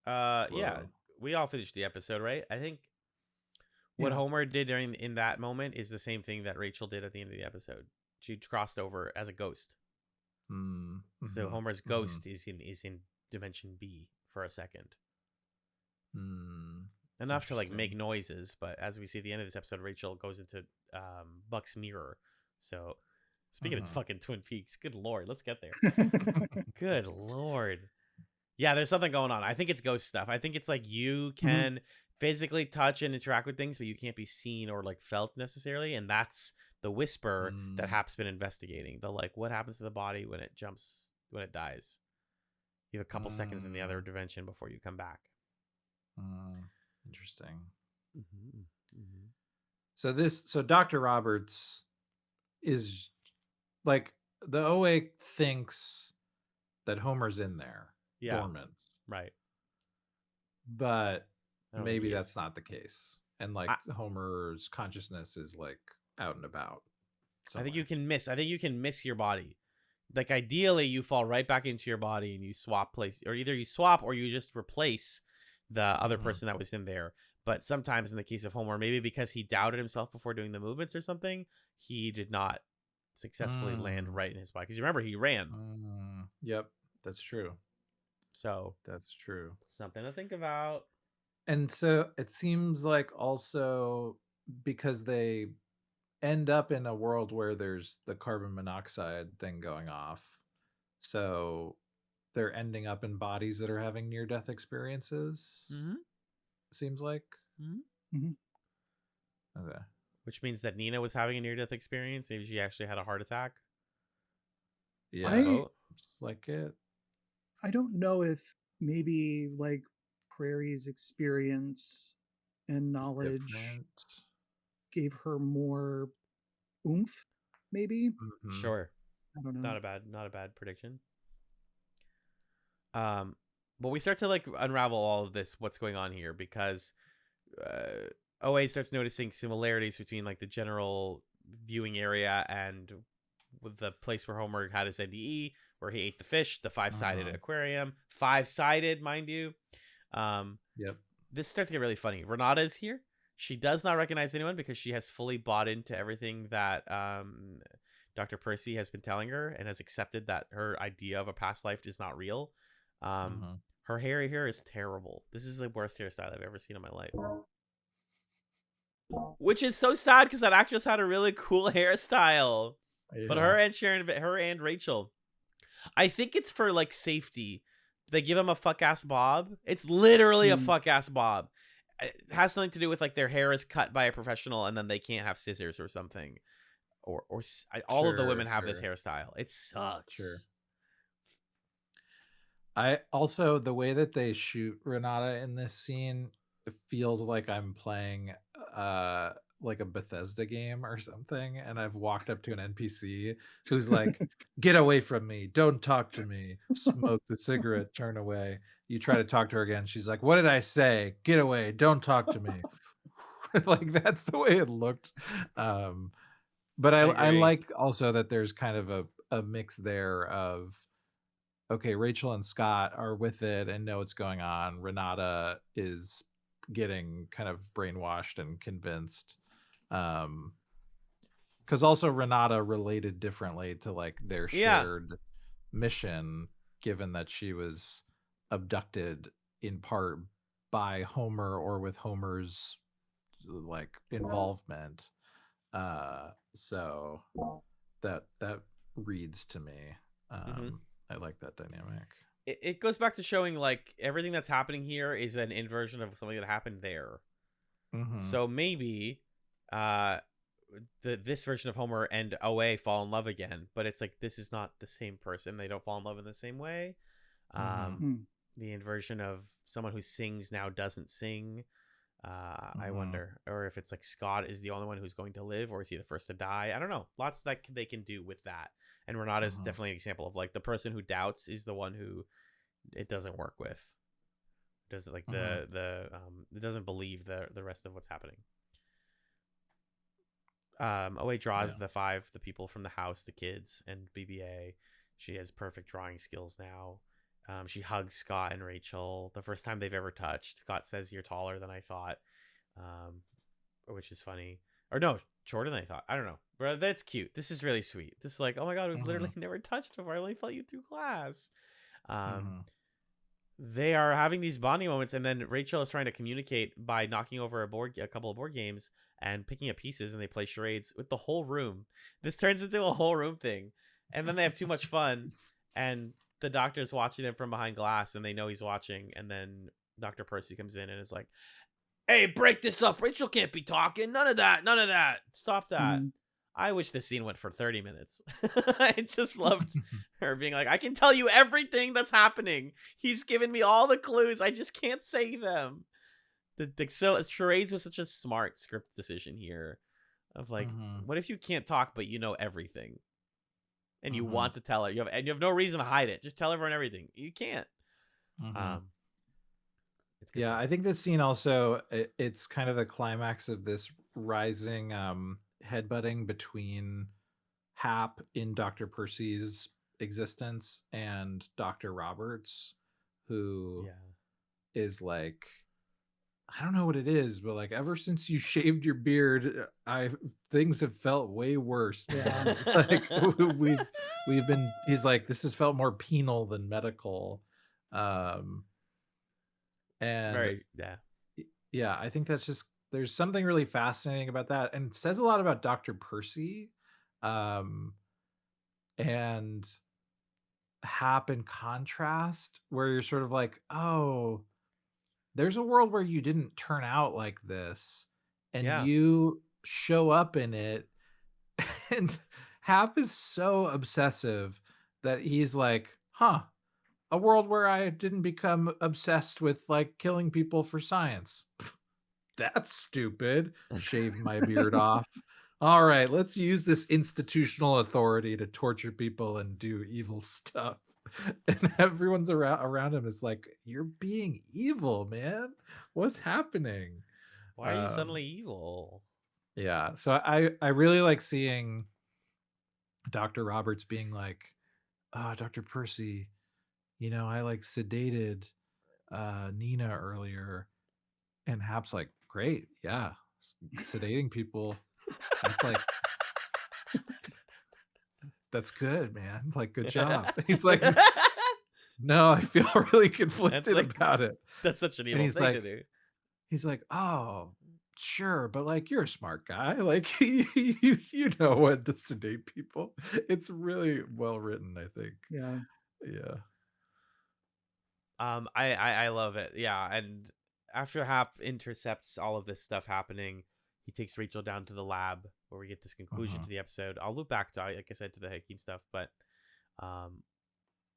Yeah, whoa. we all finished the episode, right? I think what Yeah. Homer did during in that moment is the same thing that Rachel did at the end of the episode. She crossed over as a ghost. Mm, So mhm, Homer's mhm, ghost is in dimension B for a second. mm. Enough to like make Interesting. noises, but as we see at the end of this episode, Rachel goes into Buck's mirror. So speaking of Mhm. fucking Twin Peaks, good lord, let's get there. Good lord. Yeah, there's something going on. I think it's ghost stuff. I think it's like you Mhm. can physically touch and interact with things, but you can't be seen or like felt necessarily. And that's the whisper that Mm, Hap's been investigating. The like, what happens to the body when it jumps, when it dies? You have a couple seconds in the other mm, dimension before you come back. mm. Interesting. Mm-hmm. Mm-hmm. So Dr. Roberts is like the OA thinks that Homer's in there, Yeah, dormant, right. but I don't think maybe he is. that's not the case. And like I, Homer's consciousness is like out and about I think you somewhere. can miss. I think you can miss your body. Like ideally, you fall right back into your body and you swap place, or either you swap or you just replace the other Hmm. person that was in there. But sometimes, in the case of Homer, maybe because he doubted himself before doing the movements or something, he did not successfully land Mm, right in his body. Because you remember, he ran. yep, that's true. So That's true. something to think about. And so it seems like also because they end up in a world where there's the carbon monoxide thing going off. So they're ending up in bodies that are having near death experiences, Mm-hmm. seems like. Mm-hmm. Mhm. Okay. Which means that Nina was having a near-death experience. Maybe she actually had a heart attack on the Yeah. I boat. It's like it. I don't know if maybe like Prairie's experience and knowledge Different. gave her more oomph, maybe. Mm-hmm. Sure, I don't know. not a bad prediction. Um, but we start to like unravel all of this, what's going on here, because OA starts noticing similarities between like the general viewing area and with the place where Homer had his NDE, where he ate the fish, the five-sided Uh-huh. aquarium, five-sided, mind you. Um, Yep. this starts to get really funny. Renata is here. She does not recognize anyone because she has fully bought into everything that Dr. Percy has been telling her and has accepted that her idea of a past life is not real. Um, Uh-huh. her hair is terrible. This is the worst hairstyle I've ever seen in my life. Which is so sad because that actress had a really cool hairstyle. But Yeah. her and Rachel, I think it's for like safety. They give him a fuck ass bob. It's literally a Mm. fuck ass bob. It has something to do with like their hair is cut by a professional and then they can't have scissors or something. All of the Sure, women have this sure, hairstyle. It sure. sucks. I also the way that they shoot Renata in this scene, it feels like I'm playing like a Bethesda game or something, and I've walked up to an NPC who's like, "Get away from me! Don't talk to me! Smoke the cigarette, turn away." You try to talk to her again, she's like, "What did I say? Get away! Don't talk to me!" Like that's the way it looked. But I I agree. like also that there's kind of a mix there of okay, Rachel and Scott are with it and know what's going on. Renata is getting kind of brainwashed and convinced. Because also Renata related differently to like their Yeah. shared mission, given that she was abducted in part by Homer or with Homer's like involvement. So that reads to me. Mm-hmm. I like that dynamic. It goes back to showing like everything that's happening here is an inversion of something that happened there. Mm-hmm. So maybe uh this version of Homer and OA fall in love again, but it's like this is not the same person. They don't fall in love in the same way. Mm-hmm. Mm. The inversion of someone who sings now doesn't sing. I Mm-hmm. wonder, or if it's like Scott is the only one who's going to live, or is he the first to die? I don't know. Lots that they can do with that. And Renata is Mm-hmm. definitely an example of like the person who doubts is the one who it doesn't work with. Does it like Mm-hmm. the it doesn't believe the rest of what's happening. OA draws Yeah. the people from the house, the kids, and BBA. She has perfect drawing skills now. She hugs Scott and Rachel the first time they've ever touched. Scott says, "You're taller than I thought," which is funny. Or no, shorter than I thought. I don't know, but that's cute. This is really sweet. This is like, oh my god, we've literally never touched before. I only felt you through glass. They are having these bonding moments, and then Rachel is trying to communicate by knocking over a couple of board games and picking up pieces, and they play charades with the whole room. This turns into a whole room thing, and then they have too much fun, and the doctor's watching them from behind glass, and they know he's watching, and then Dr. Percy comes in and is like, "Hey, break this up. Rachel can't be talking. None of that. None of that. Stop that." I wish this scene went for 30 minutes. I just loved her being like, "I can tell you everything that's happening. He's given me all the clues. I just can't say them." So charades was such a smart script decision here of like, what if you can't talk, but you know everything and you want to tell it? You have no reason to hide it. Just tell everyone everything. You can't. It's good stuff. I think this scene also, it's kind of the climax of this rising headbutting between Hap in Dr. Percy's existence and Dr. Roberts, who is like, I don't know what it is, but like ever since you shaved your beard, things have felt way worse. Yeah. Like we've been, he's like, this has felt more penal than medical. And yeah, I think that's just, there's something really fascinating about that, and it says a lot about Dr. Percy and Hap in contrast, where you're sort of like, oh, there's a world where you didn't turn out like this, and you show up in it. And Hap is so obsessive that he's like, huh, a world where I didn't become obsessed with like killing people for science. That's stupid. Shave my beard off. All right, let's use this institutional authority to torture people and do evil stuff. And everyone's around him is like, you're being evil, man. What's happening? Why are you suddenly evil? Yeah, so I really like seeing Dr. Roberts being like, Dr. Percy, I like sedated Nina earlier. And Hap's like, great, yeah, sedating people. That's like, that's good, man. Like, good job. He's like, no, I feel really conflicted about it. That's such an evil thing to do. He's like, oh, sure, but like, you're a smart guy. Like, you know when to sedate people. It's really well written, I think. Yeah. I love it. Yeah, and after Hap intercepts all of this stuff happening, he takes Rachel down to the lab where we get this conclusion to the episode. I'll loop back to, like I said, to the Hakeem stuff, but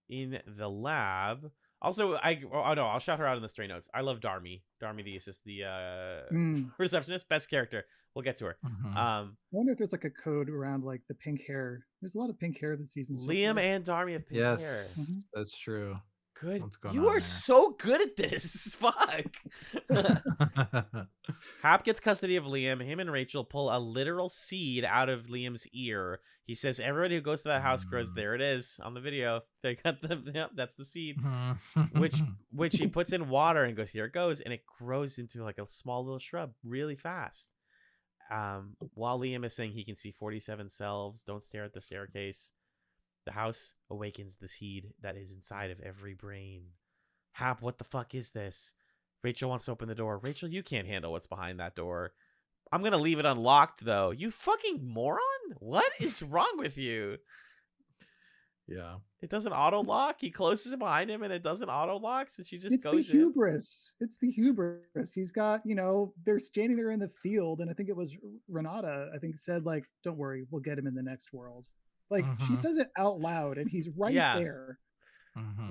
in the lab, also I'll shout her out in the stray notes. I love Darmy, the receptionist, best character. We'll get to her. I wonder if there's like a code around like the pink hair. There's a lot of pink hair this season. Liam and Darmy have pink hair. Yes, that's true. Good. You are so good at this. Fuck. Hap gets custody of Liam. Him and Rachel pull a literal seed out of Liam's ear. He says, everybody who goes to that house grows. There it is on the video. They got that's the seed. which he puts in water and goes, here it goes. And it grows into like a small little shrub really fast. While Liam is saying he can see 47 selves, don't stare at the staircase. The house awakens the seed that is inside of every brain. Hap, what the fuck is this? Rachel wants to open the door. Rachel, you can't handle what's behind that door. I'm going to leave it unlocked, though. You fucking moron? What is wrong with you? Yeah. It doesn't auto-lock. He closes it behind him, and it doesn't auto-lock, so she just goes in. It's the hubris. It's the hubris. He's got, they're standing there in the field, and I think it was Renata, said, like, don't worry, we'll get him in the next world. Like, she says it out loud, and he's right there.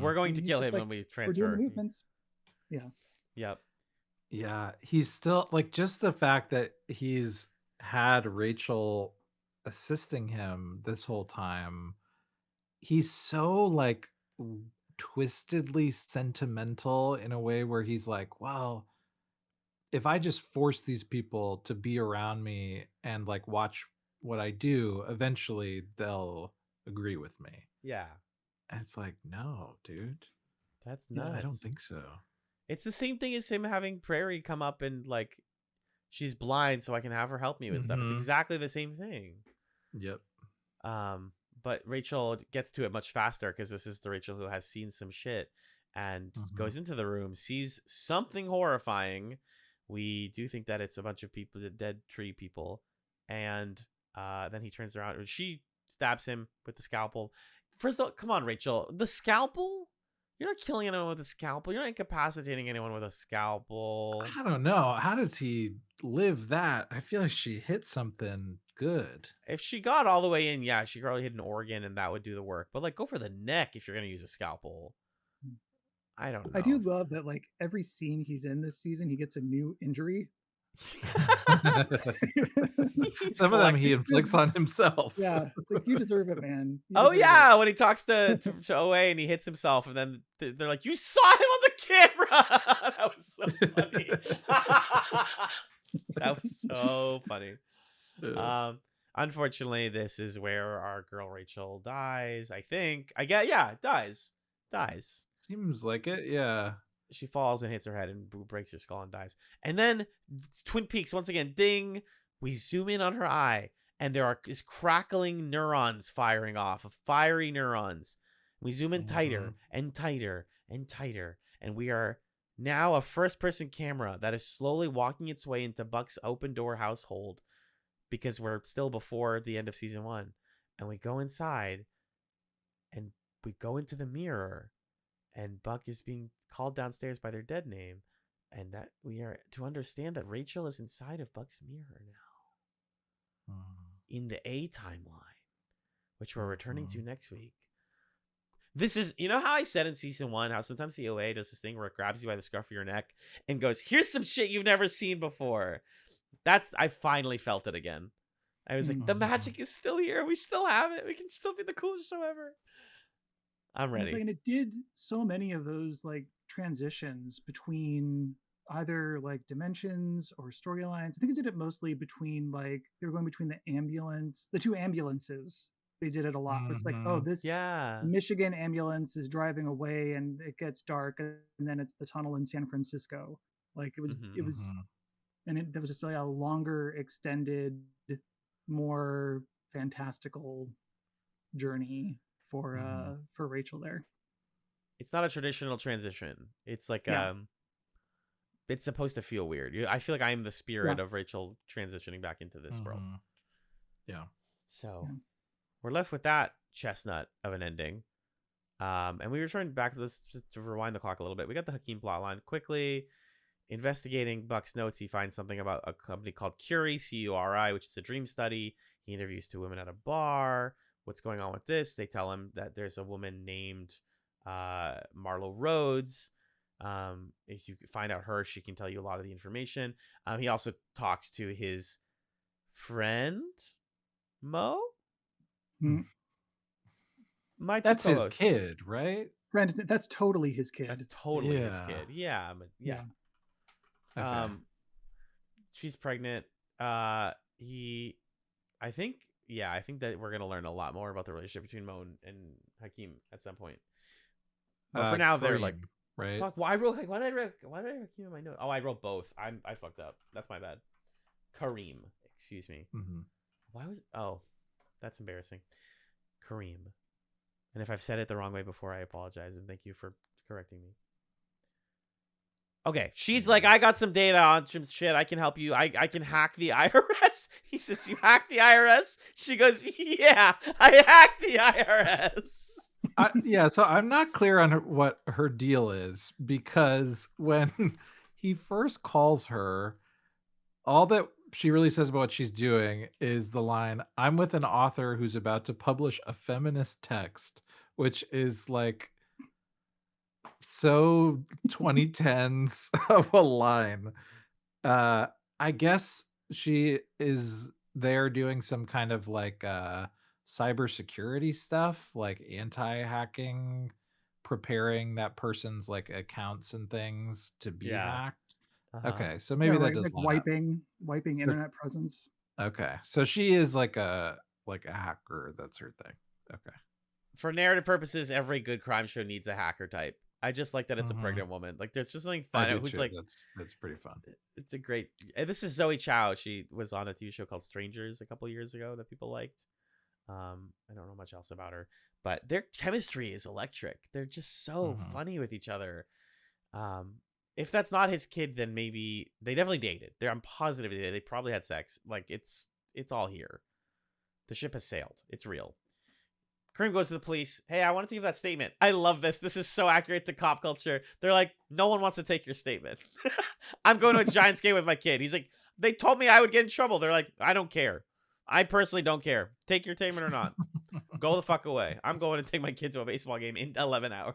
We're going to kill him when we transfer. We're doing the movements. Yeah. Yep. Yeah, he's still, like, just the fact that he's had Rachel assisting him this whole time, he's so, like, twistedly sentimental in a way where he's like, well, if I just force these people to be around me and, like, watch what I do, eventually they'll agree with me. Yeah, And it's like, no, dude, that's Yeah, I don't nuts. think so. It's the same thing as him having Prairie come up and like, she's blind, so I can have her help me with stuff. It's Mhm. exactly the same thing. Yep. But Rachel gets to it much faster because this is the Rachel who has seen some shit and goes into the room, sees something horrifying. We do think that it's a bunch of people, the dead tree people, and then he turns around and she stabs him with the scalpel. First of all, come on, Rachel, the scalpel? You're not killing anyone with a scalpel. You're not incapacitating anyone with a scalpel. I don't know. How does he live that? I feel like she hit something good. If she got all the way in, yeah, she could probably hit an organ and that would do the work. But like, go for the neck if you're gonna use a scalpel. I don't know. I do love that. Like every scene he's in this season, he gets a new injury. Some of them he inflicts on himself. Yeah, it's like you deserve it, man. You Oh deserve yeah, when he talks to OA and he hits himself, and then they're like, "You saw him on the camera." That was so funny. That was so funny. Unfortunately, this is where our girl Rachel dies. I think. Dies. Seems like it. Yeah. She falls and hits her head and breaks her skull and dies. And then Twin Peaks once again. Ding. We zoom in on her eye, and there is crackling neurons firing off of fiery neurons. We zoom in tighter and tighter and tighter, and we are now a first-person camera that is slowly walking its way into Buck's open door household, because we're still before the end of season 1, and we go inside, and we go into the mirror, and Buck is being called downstairs by their dead name, and that we are to understand that Rachel is inside of Buck's mirror now, in the A timeline, which we're returning to next week. This is, you know how I said in season 1 how sometimes the OA does this thing where it grabs you by the scruff of your neck and goes, "Here's some shit you've never seen before." I finally felt it again. I was like, the magic is still here. We still have it. We can still be the coolest show ever. I'm ready. And it did so many of those like transitions between either like dimensions or storylines. I think it did it mostly between like they were going between the two ambulances. They did it a lot. It's like, oh, this Michigan ambulance is driving away and it gets dark, and then it's the tunnel in San Francisco. Like it was, and there was just like a longer, extended, more fantastical journey for Rachel there. It's not a traditional transition. It's like it's supposed to feel weird. I feel like I am the spirit of Rachel transitioning back into this world. Yeah. So we're left with that chestnut of an ending. And we returned back to this to rewind the clock a little bit. We got the Hakeem plotline quickly. Investigating Buck's notes, he finds something about a company called Curie, Curi, which is a dream study. He interviews 2 women at a bar. What's going on with this? They tell him that there's a woman named Marlo Rhodes. If you find out her, she can tell you a lot of the information. He also talks to his friend, Mo. That's his kid, right? Granted, that's totally his kid. That's totally his kid. Yeah. Okay. She's pregnant. I think that we're gonna learn a lot more about the relationship between Mo and Hakeem at some point. But for now, Karim, they're like, right? Fuck. Why did I write Hakeem in my note? Oh, I wrote both. I fucked up. That's my bad. Karim. Excuse me. Why was? Oh, that's embarrassing. Karim. And if I've said it the wrong way before, I apologize and thank you for correcting me. Okay, she's like, I got some data on some shit. I can help you. I can hack the IRS. He says, you hacked the IRS? She goes, yeah, I hacked the IRS. So I'm not clear on what her deal is, because when he first calls her, all that she really says about what she's doing is the line, "I'm with an author who's about to publish a feminist text," which is like so 2010s of a line. I guess she is there doing some kind of like cybersecurity stuff, like anti-hacking, preparing that person's like accounts and things to be hacked. Okay, so maybe that does like wiping internet presence. Okay. So she is like a hacker. That's her thing. Okay. For narrative purposes, every good crime show needs a hacker type. I just like that it's a Mm-hmm. pregnant woman. Like, there's just something I fun. do Who's too. like, That's pretty fun. it's a great. And this is Zoe Chow. She was on a TV show called Strangers a couple years ago that people liked. I don't know much else about her, but their chemistry is electric. They're just so Mm-hmm. funny with each other. Um, if that's not his kid, then maybe they definitely dated. I'm positive they probably had sex. Like, it's all here. The ship has sailed. It's real. Karim goes to the police. Hey, I wanted to give that statement. I love this. This is so accurate to cop culture. They're like, no one wants to take your statement. I'm going to a Giants game with my kid. He's like, they told me I would get in trouble. They're like, I don't care. I personally don't care. Take your statement or not. Go the fuck away. I'm going to take my kid to a baseball game in 11 hours.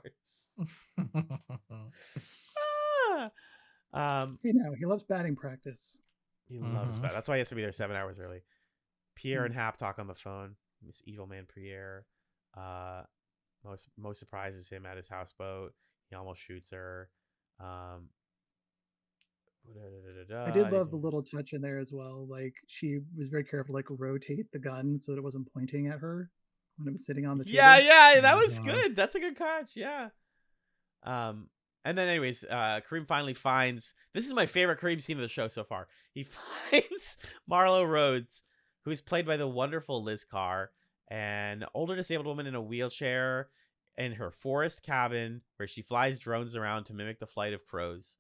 You know, he loves batting practice. He loves that. That's why he has to be there 7 hours early. Pierre and Hap talk on the phone. Miss Evil Man Pierre. Most surprises him at his houseboat. He almost shoots her. I did love the little touch in there as well. Like, she was very careful to like rotate the gun so that it wasn't pointing at her when it was sitting on the table. Yeah, that was good. That's a good catch. Yeah. And then anyways, Karim finally finds, this is my favorite Karim scene of the show so far. He finds Marlo Rhodes, who is played by the wonderful Liz Carr, an older disabled woman in a wheelchair in her forest cabin where she flies drones around to mimic the flight of crows.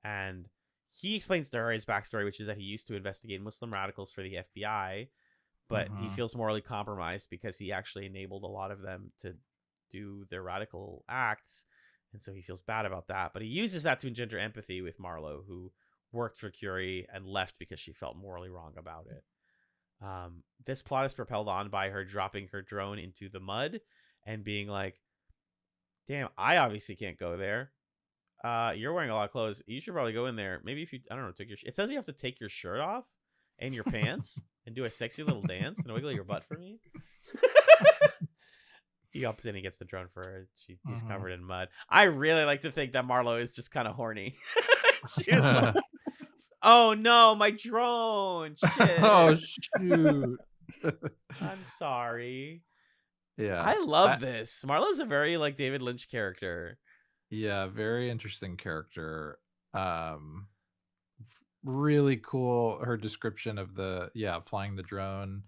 And he explains to her his backstory, which is that he used to investigate Muslim radicals for the FBI, but he feels morally compromised because he actually enabled a lot of them to do their radical acts. And so he feels bad about that. But he uses that to engender empathy with Marlo, who worked for Curie and left because she felt morally wrong about it. This plot is propelled on by her dropping her drone into the mud and being like, damn, I obviously can't go there. You're wearing a lot of clothes. You should probably go in there. Maybe if you, I don't know, it says you have to take your shirt off and your pants and do a sexy little dance and wiggle your butt for me. He ups in, he gets the drone for her. He's covered in mud. I really like to think that Marlo is just kind of horny. She was like, oh no, my drone. Shit. Oh shoot. I'm sorry. Yeah. I love this. Marlo's a very like David Lynch character. Yeah, very interesting character. Really cool, her description of flying the drone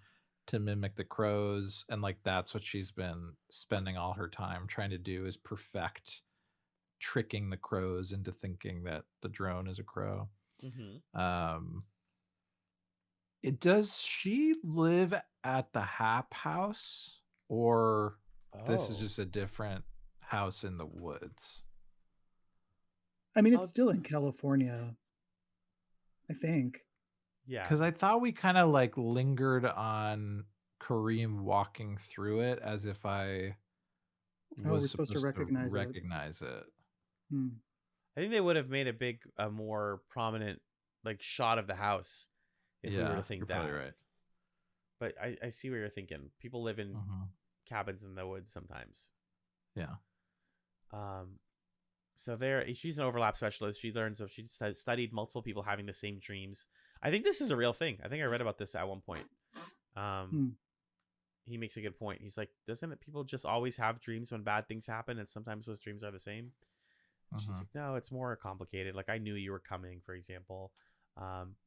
to mimic the crows, and like that's what she's been spending all her time trying to do, is perfect tricking the crows into thinking that the drone is a crow. Does she live at the Hap house, or this is just a different house in the woods? I mean, it's still in California, I think. Yeah, because I thought we kind of like lingered on Karim walking through it as if I was supposed to recognize it. I think they would have made a more prominent like shot of the house if we were to think you're that. Probably right. But I see what you're thinking. People live in cabins in the woods sometimes. Yeah. So she's an overlap specialist. She learns she studied multiple people having the same dreams. I think this is a real thing. I think I read about this at one point. He makes a good point. He's like, doesn't it people just always have dreams when bad things happen, and sometimes those dreams are the same? She's like, no, it's more complicated. Like, I knew you were coming, for example.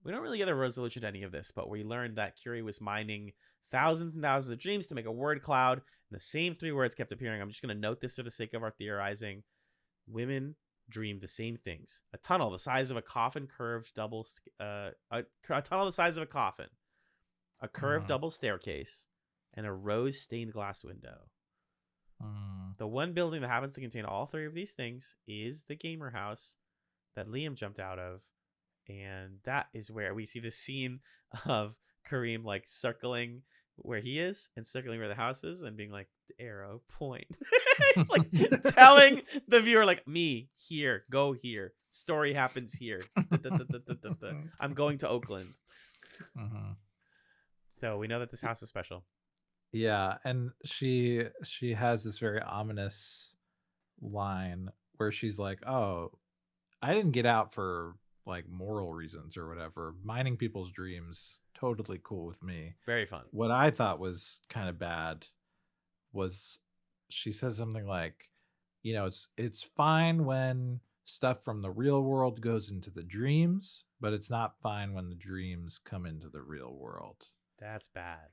We don't really get a resolution to any of this, but we learned that Curie was mining thousands and thousands of dreams to make a word cloud, and the same 3 words kept appearing. I'm just going to note this for the sake of our theorizing. Women dream the same things: a tunnel the size of a coffin, curved double, a tunnel the size of a coffin, a curved double staircase, and a rose-stained glass window. The one building that happens to contain all 3 of these things is the gamer house that Liam jumped out of, and that is where we see the scene of Karim like circling where he is and circling where the house is and being like, the arrow point. It's like telling the viewer, like, me here, go here, story happens here. I'm going to Oakland. So we know that this house is special. Yeah, and she has this very ominous line where she's like, oh, I didn't get out for like moral reasons or whatever. Mining people's dreams totally cool with me. Very fun. What I thought was kind of bad was she says something like, you know, it's fine when stuff from the real world goes into the dreams, but it's not fine when the dreams come into the real world. That's bad.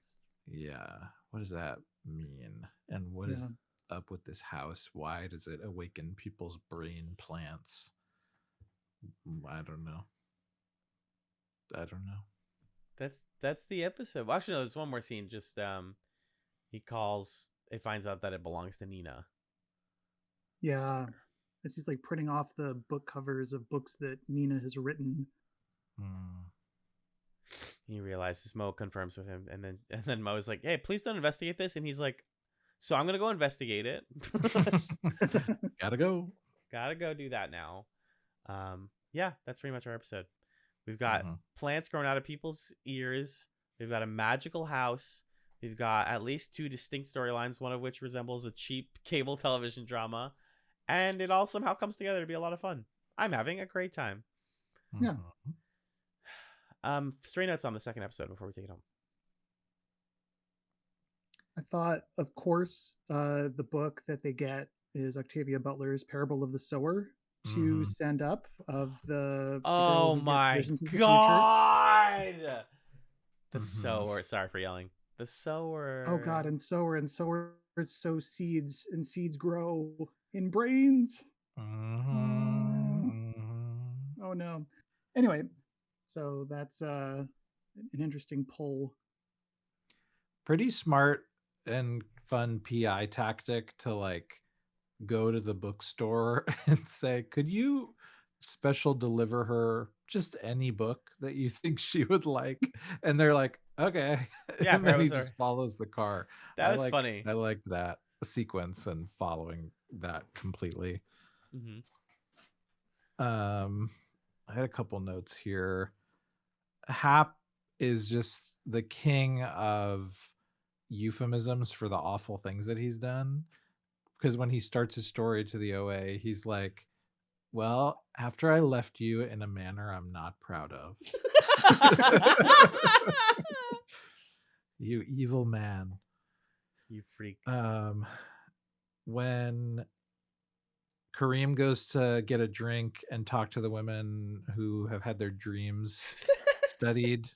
Yeah. What does that mean? And what is up with this house? Why does it awaken people's brain plants? I don't know. That's the episode. Well, actually, no, there's one more scene. Just he finds out that it belongs to Nina. Yeah. As he's like printing off the book covers of books that Nina has written. He realizes Mo confirms with him, and then Mo's like, "Hey, please don't investigate this." And he's like, "So I'm gonna go investigate it." Gotta go do that now. Yeah, that's pretty much our episode. We've got plants growing out of people's ears. We've got a magical house. We've got at least 2 distinct storylines, one of which resembles a cheap cable television drama. And it all somehow comes together to be a lot of fun. I'm having a great time. Yeah. Stray notes on the second episode before we take it home. I thought, of course, the book that they get is Octavia Butler's Parable of the Sower to send up of the oh my god, the sower. Sorry for yelling. The sower. Oh god, and sowers sow seeds, and seeds grow in brains. Oh no. Anyway, so that's an interesting pull. Pretty smart and fun PI tactic to like go to the bookstore and say, could you special deliver her just any book that you think she would like? And they're like, okay. Yeah, and then he just follows the car. That was funny. I liked that sequence and following that completely. I had a couple notes here. Hap is just the king of euphemisms for the awful things that he's done. Because when he starts his story to the OA, he's like, well, after I left you in a manner I'm not proud of. You evil man. You freak. When Karim goes to get a drink and talk to the women who have had their dreams studied,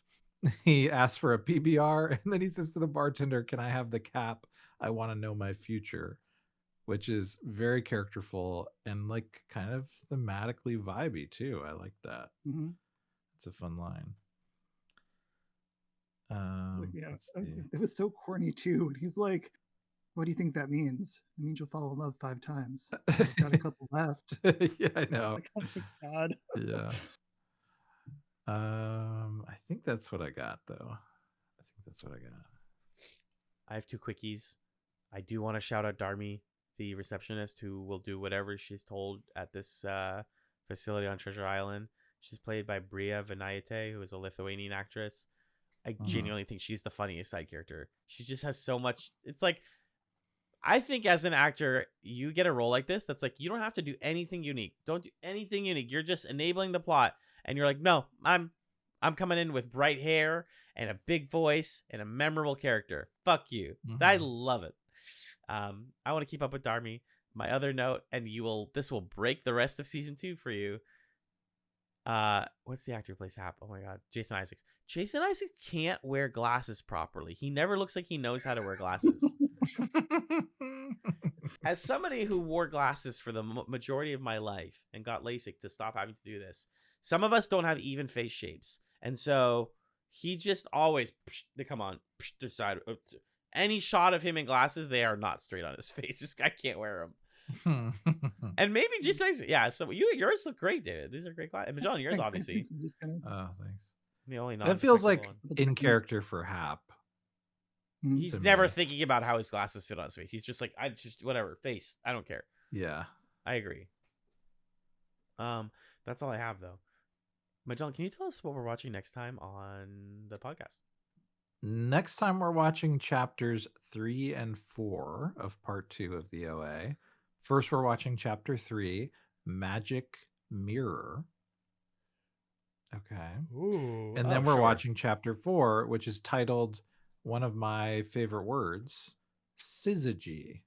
he asks for a PBR, and then he says to the bartender, can I have the cap? I want to know my future. Which is very characterful and like kind of thematically vibey too. I like that. It's a fun line. It was so corny too. And he's like, what do you think that means? It means you'll fall in love 5 times. I've got a couple left. Yeah, I know. Like, oh my god. Yeah. I think that's what I got though. I have 2 quickies. I do want to shout out Darmy, the receptionist, who will do whatever she's told at this facility on Treasure Island. She's played by Bria Vinayate, who is a Lithuanian actress. I genuinely think she's the funniest side character. She just has so much. It's like, I think as an actor, you get a role like this that's like, you don't have to do anything unique. Don't do anything unique. You're just enabling the plot. And you're like, no, I'm coming in with bright hair and a big voice and a memorable character. Fuck you. I love it. I want to keep up with Darmy. My other note, and this will break the rest of season 2 for you. What's the actor who plays Hap? Oh my god, Jason Isaacs. Jason Isaacs can't wear glasses properly. He never looks like he knows how to wear glasses. As somebody who wore glasses for the majority of my life and got LASIK to stop having to do this, some of us don't have even face shapes, and so he just always they come on the side. Any shot of him in glasses, they are not straight on his face. This guy can't wear them. And maybe just yeah. So yours look great, David. These are great glasses. And Magellan, yours obviously. Oh, thanks. The only that feels like in character for Hap. He's never thinking about how his glasses fit on his face. He's just like, I just whatever face. I don't care. Yeah, I agree. That's all I have though. Magellan, can you tell us what we're watching next time on the podcast? Next time we're watching chapters 3 and 4 of part 2 of the OA. First, we're watching chapter 3, Magic Mirror. Okay. Ooh. And then we're watching chapter 4, which is titled one of my favorite words, syzygy.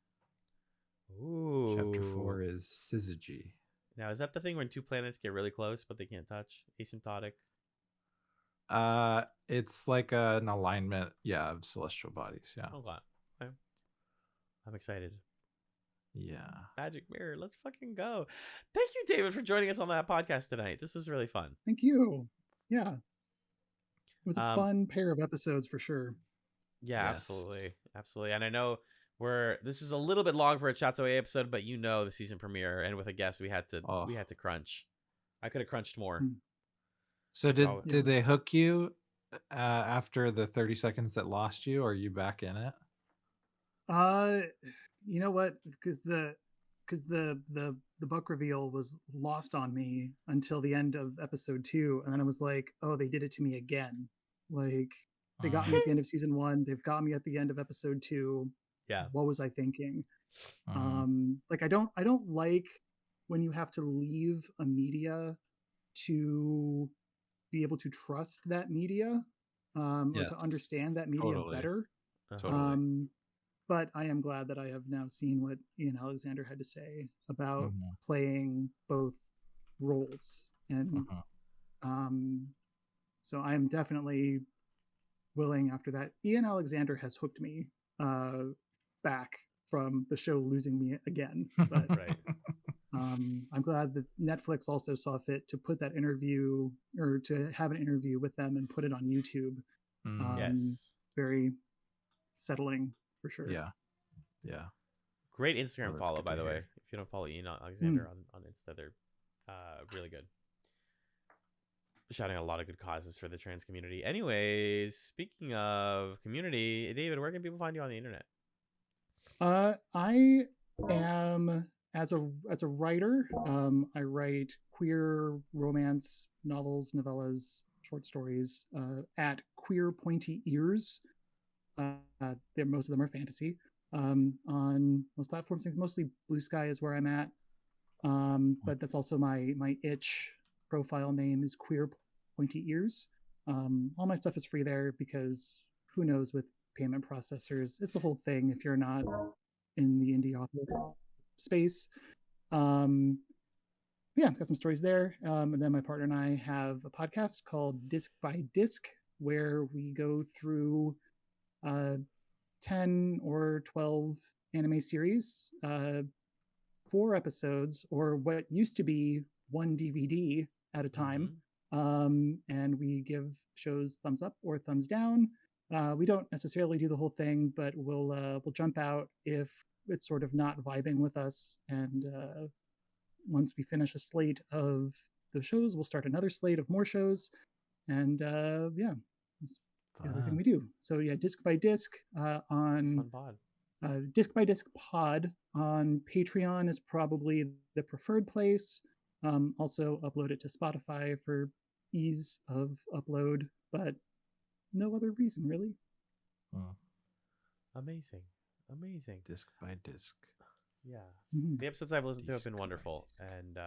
Ooh. Chapter 4 is syzygy. Now, is that the thing when two planets get really close but they can't touch? Asymptotic? It's like an alignment, of celestial bodies. Yeah. Oh, God. Okay. I'm excited. Yeah. Magic Mirror. Let's fucking go. Thank you, David, for joining us on that podcast tonight. This was really fun. Thank you. Yeah. It was a fun pair of episodes for sure. Yeah, Yes. absolutely. Absolutely. And I know this is a little bit long for a Chatz episode, but the season premiere, and with a guest we had to crunch. I could have crunched more. So did they hook you after the 30 seconds that lost you, or are you back in it? You know what? Because the book reveal was lost on me until the end of episode 2, and then I was like, oh, they did it to me again. Like, they got me at the end of season 1. They've got me at the end of episode 2. Yeah. What was I thinking? Like, I don't like when you have to leave a media to be able to trust that media, or to understand that media better. Totally. But I am glad that I have now seen what Ian Alexander had to say about playing both roles. And so I am definitely willing after that. Ian Alexander has hooked me back from the show losing me again. But right. I'm glad that Netflix also saw fit to put that interview, or to have an interview with them and put it on YouTube. Yes. Very settling for sure. Yeah. Great Instagram follow, by the way. If you don't follow Ian Alexander on Insta, they're really good. Shouting a lot of good causes for the trans community. Anyways, speaking of community, David, where can people find you on the internet? I am as a writer. I write queer romance novels, novellas, short stories at Queer Pointy Ears. Most of them are fantasy. On most platforms, mostly Bluesky is where I'm at. But that's also my itch profile name is Queer Pointy Ears. All my stuff is free there because who knows with payment processors, it's a whole thing if you're not in the indie author space. Yeah, got some stories there. And then my partner and I have a podcast called Disc by Disc, where we go through 10 or 12 anime series, 4 episodes, or what used to be 1 DVD at a time. And we give shows thumbs up or thumbs down. We don't necessarily do the whole thing, but we'll jump out if it's sort of not vibing with us. And once we finish a slate of the shows, we'll start another slate of more shows. And that's everything we do. So yeah, Disc by Disc on Disc by Disc Pod on Patreon is probably the preferred place. Also upload it to Spotify for ease of upload, but no other reason really. Amazing. Disc by Disc. Yeah. The episodes I've listened to have been wonderful, and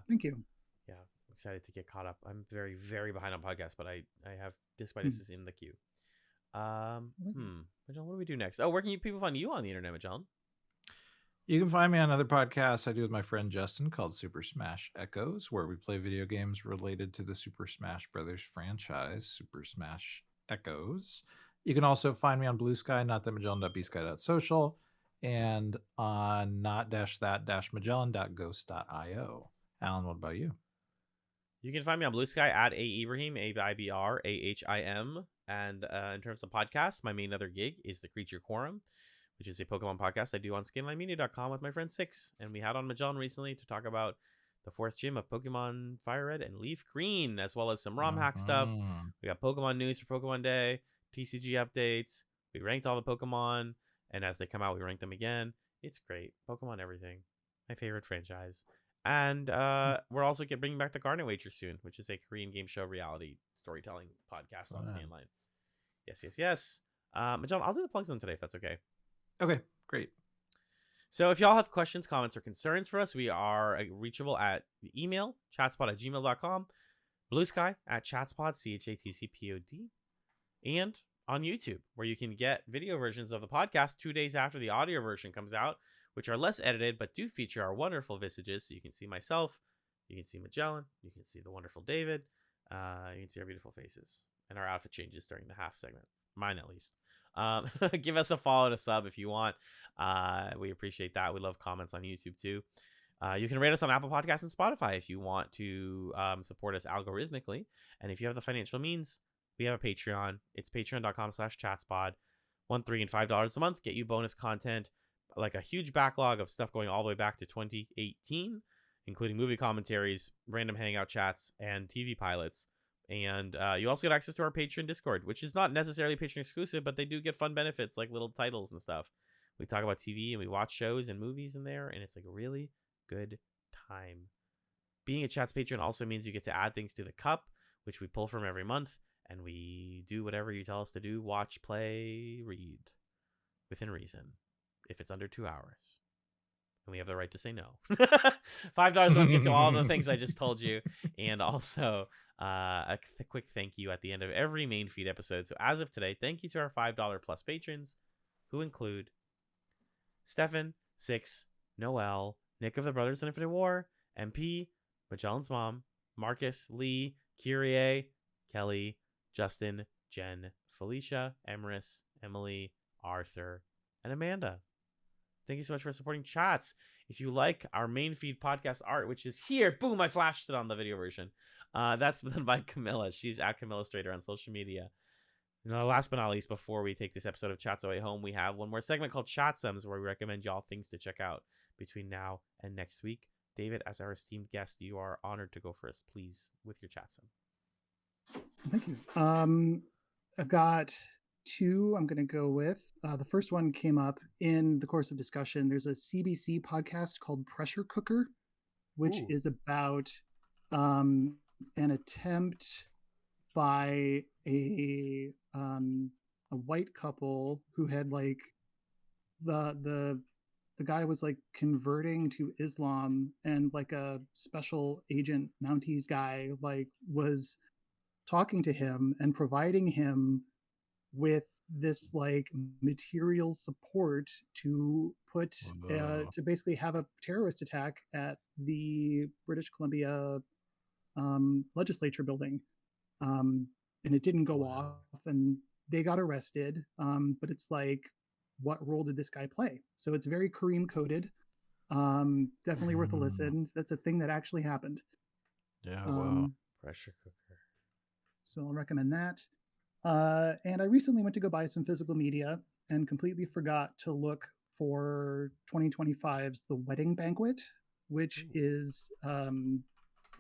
thank you. Yeah, excited to get caught up. I'm very, very behind on podcasts, but I have Disc by Disc is in the queue. Magellan, what do we do next? Oh, where can people find you on the internet, Magellan? You can find me on other podcasts I do with my friend Justin called Super Smash Echoes, where we play video games related to the Super Smash Brothers franchise, Super Smash Echoes. You can also find me on Bluesky, not.magellan.bsky.social, and on not-that-magellan.ghost.io. Alan, what about you? You can find me on Bluesky at Aibrahim, AIBRAHIM. And in terms of podcasts, my main other gig is The Creature Quorum, which is a Pokemon podcast I do on skinlinemedia.com with my friend Six. And we had on Magellan recently to talk about the 4th gym of Pokemon Fire Red and Leaf Green, as well as some ROM hack stuff. We got Pokemon news for Pokemon Day, TCG updates. We ranked all the Pokemon, and as they come out, we rank them again. It's great. Pokemon everything. My favorite franchise. And we're also bringing back the Garnet Wager soon, which is a Korean game show reality storytelling podcast on Scanline. Yes. Magellan, I'll do the plugs on today if that's okay. Okay, great. So if y'all have questions, comments, or concerns for us, we are reachable at email, chatzpod.bsky.social. Bluesky at chatzpod, chatzpod, and on YouTube, where you can get video versions of the podcast 2 days after the audio version comes out, which are less edited but do feature our wonderful visages. So you can see myself, you can see Magellan, you can see the wonderful David, you can see our beautiful faces and our outfit changes during the half segment. Mine, at least. Give us a follow and a sub if you want. We appreciate that. We love comments on YouTube too. You can rate us on Apple Podcasts and Spotify if you want to support us algorithmically. And if you have the financial means, we have a Patreon. It's patreon.com/chatspod. $1, $3, and $5 a month get you bonus content, like a huge backlog of stuff going all the way back to 2018, including movie commentaries, random hangout chats, and TV pilots. And you also get access to our Patreon Discord, which is not necessarily Patreon exclusive, but they do get fun benefits like little titles and stuff. We talk about TV and we watch shows and movies in there, and it's like a really good time. Being a Chatz patron also means you get to add things to the cup, which we pull from every month, and we do whatever you tell us to do: watch, play, read, within reason, if it's under 2 hours. And we have the right to say no. $5 a month gets you all the things I just told you, and also a quick thank you at the end of every main feed episode. So as of today, thank you to our $5 plus patrons, who include Stefan, Six, Noel, Nick of the Brothers in Infinite War, MP, Magellan's mom, Marcus, Lee, Kyrie, Kelly, Justin, Jen, Felicia, Emrys, Emily, Arthur, and Amanda. Thank you so much for supporting Chatz. If you like our main feed podcast art, which is here, boom, I flashed it on the video version. That's done by Camilla. She's at Camillastrator on social media. Last but not least, before we take this episode of Chat's Away Home, we have one more segment called Chatzums, where we recommend y'all things to check out between now and next week. David, as our esteemed guest, you are honored to go first, please, with your Chatsum. Thank you. I've got two I'm going to go with. The first one came up in the course of discussion. There's a CBC podcast called Pressure Cooker, which is about an attempt by a white couple who had like the guy was like converting to Islam, and like a special agent Mounties guy like was talking to him and providing him with this like material support to put to basically have a terrorist attack at the British Columbia legislature building, and it didn't go off and they got arrested, but it's like, what role did this guy play? So it's very Karim coded. Definitely worth a listen. That's a thing that actually happened. Pressure Cooker. So I'll recommend that. And I recently went to go buy some physical media and completely forgot to look for 2025's The Wedding Banquet, which is a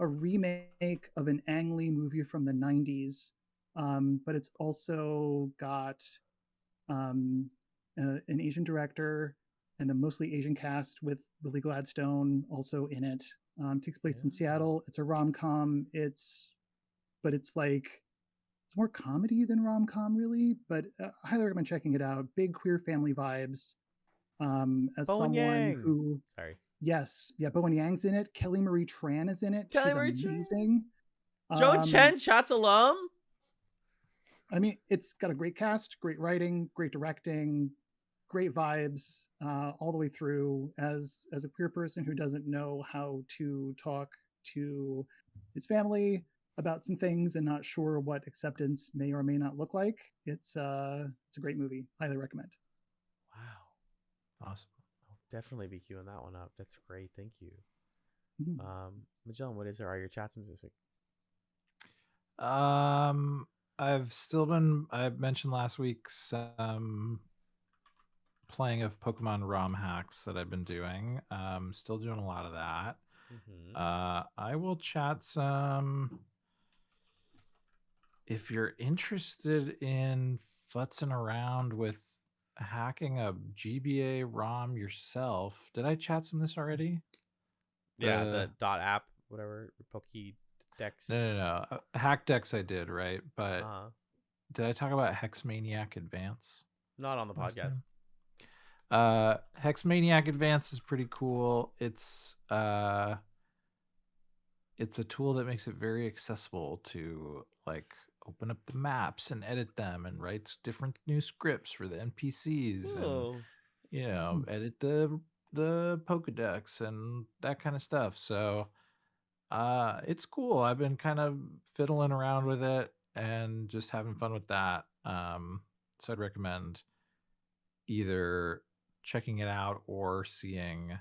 remake of an Ang Lee movie from the 90s, but it's also got an Asian director and a mostly Asian cast, with Lily Gladstone also in it. Takes place in Seattle. It's a rom-com. It's more comedy than rom-com, really, but I highly recommend checking it out. Big queer family vibes. As Bowen someone Yang. who, yes, Bowen Yang's in it. Kelly Marie Tran is in it. She's amazing. Joan Chen, Chatz alum. I mean, it's got a great cast, great writing, great directing, great vibes all the way through. As a queer person who doesn't know how to talk to his family about some things and not sure what acceptance may or may not look like, it's a great movie. Highly recommend. Wow, awesome! I'll definitely be queuing that one up. That's great. Thank you. Magellan, what are your Chatsums this week? I mentioned last week some playing of Pokemon ROM hacks that I've been doing. Still doing a lot of that. I will chat some. If you're interested in futzing around with hacking a GBA ROM yourself, did I chat some this already? Yeah, the dot app, whatever, Pokédex. No. Hackdex I did, right? But did I talk about Hexmaniac Advance? Not on the podcast. Hexmaniac Advance is pretty cool. It's it's a tool that makes it very accessible to like open up the maps and edit them and write different new scripts for the NPCs and Oh, edit the Pokedex and that kind of stuff. So it's cool. I've been kind of fiddling around with it and just having fun with that. So I'd recommend either checking it out or seeing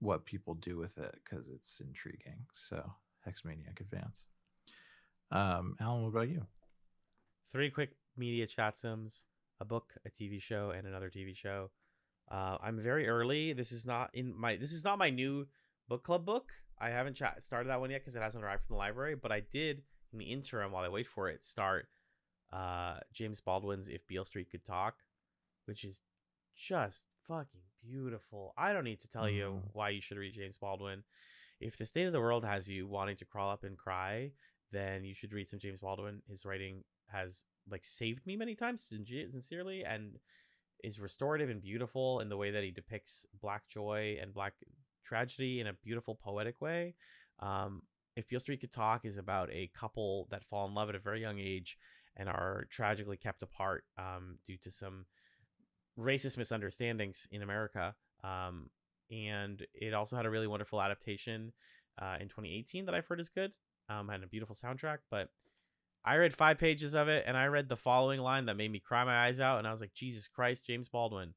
what people do with it because it's intriguing. So Hexmaniac Advance. Alan, what about you? 3 quick media chatsums: a book, a TV show, and another TV show. I'm very early. This is not my new book club book. I haven't started that one yet because it hasn't arrived from the library. But I did, in the interim, while I wait for it, start James Baldwin's "If Beale Street Could Talk," which is just fucking beautiful. I don't need to tell you why you should read James Baldwin. If the state of the world has you wanting to crawl up and cry, then you should read some James Baldwin. His writing has like saved me many times, sincerely, and is restorative and beautiful in the way that he depicts Black joy and Black tragedy in a beautiful, poetic way. If Beale Street Could Talk is about a couple that fall in love at a very young age and are tragically kept apart due to some racist misunderstandings in America. And it also had a really wonderful adaptation in 2018 that I've heard is good. Had a beautiful soundtrack, but I read 5 pages of it and I read the following line that made me cry my eyes out. And I was like, Jesus Christ, James Baldwin.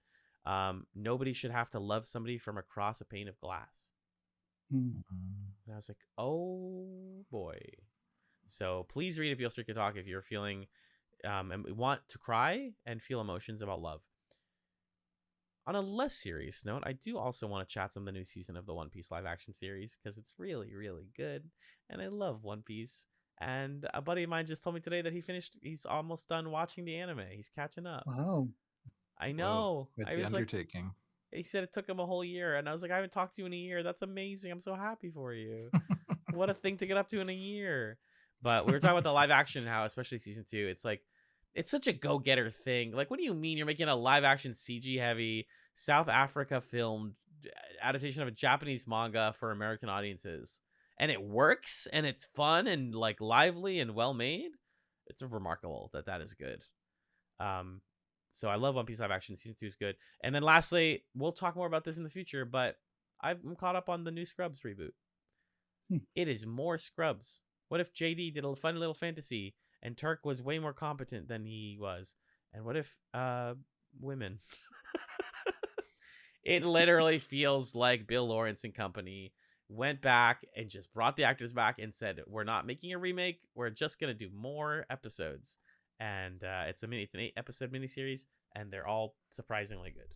Nobody should have to love somebody from across a pane of glass. And I was like, oh boy. So please read If Beale Street Could Talk if you're feeling and want to cry and feel emotions about love. On a less serious note, I do also want to chat some of the new season of the One Piece live action series because it's really, really good. And I love One Piece. And a buddy of mine just told me today that he's almost done watching the anime. He's catching up. Wow. I know. With I the was undertaking. like, he said it took him a whole year. And I was like, I haven't talked to you in a year. That's amazing. I'm so happy for you. What a thing to get up to in a year. But we were talking about the live action, how especially season 2, it's like, it's such a go-getter thing. Like, what do you mean you're making a live action CG heavy South Africa filmed adaptation of a Japanese manga for American audiences? And it works and it's fun and like lively and well made. It's remarkable that is good. So I love One Piece live action. Season 2 is good. And then lastly, we'll talk more about this in the future, but I'm caught up on the new Scrubs reboot. It is more Scrubs. What if JD did a fun little fantasy and Turk was way more competent than he was? And what if women? It literally feels like Bill Lawrence and company went back and just brought the actors back and said, we're not making a remake. We're just going to do more episodes. And it's an 8-episode miniseries, and they're all surprisingly good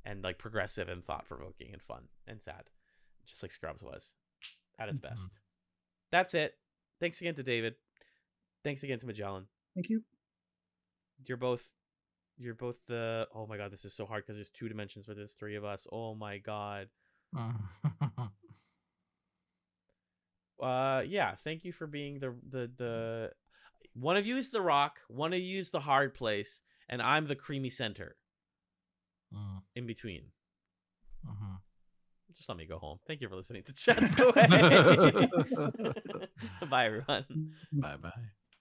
and like progressive and thought-provoking and fun and sad, just like Scrubs was at its best. That's it. Thanks again to David. Thanks again to Magellan. Thank you. You're both the, oh my God, this is so hard because there's 2 dimensions, but there's 3 of us. Oh my God. Yeah, thank you for being the one of you is the rock, one of you is the hard place, and I'm the creamy center in between. Just let me go home. Thank you for listening to Chatz Away. Bye, everyone. Bye-bye.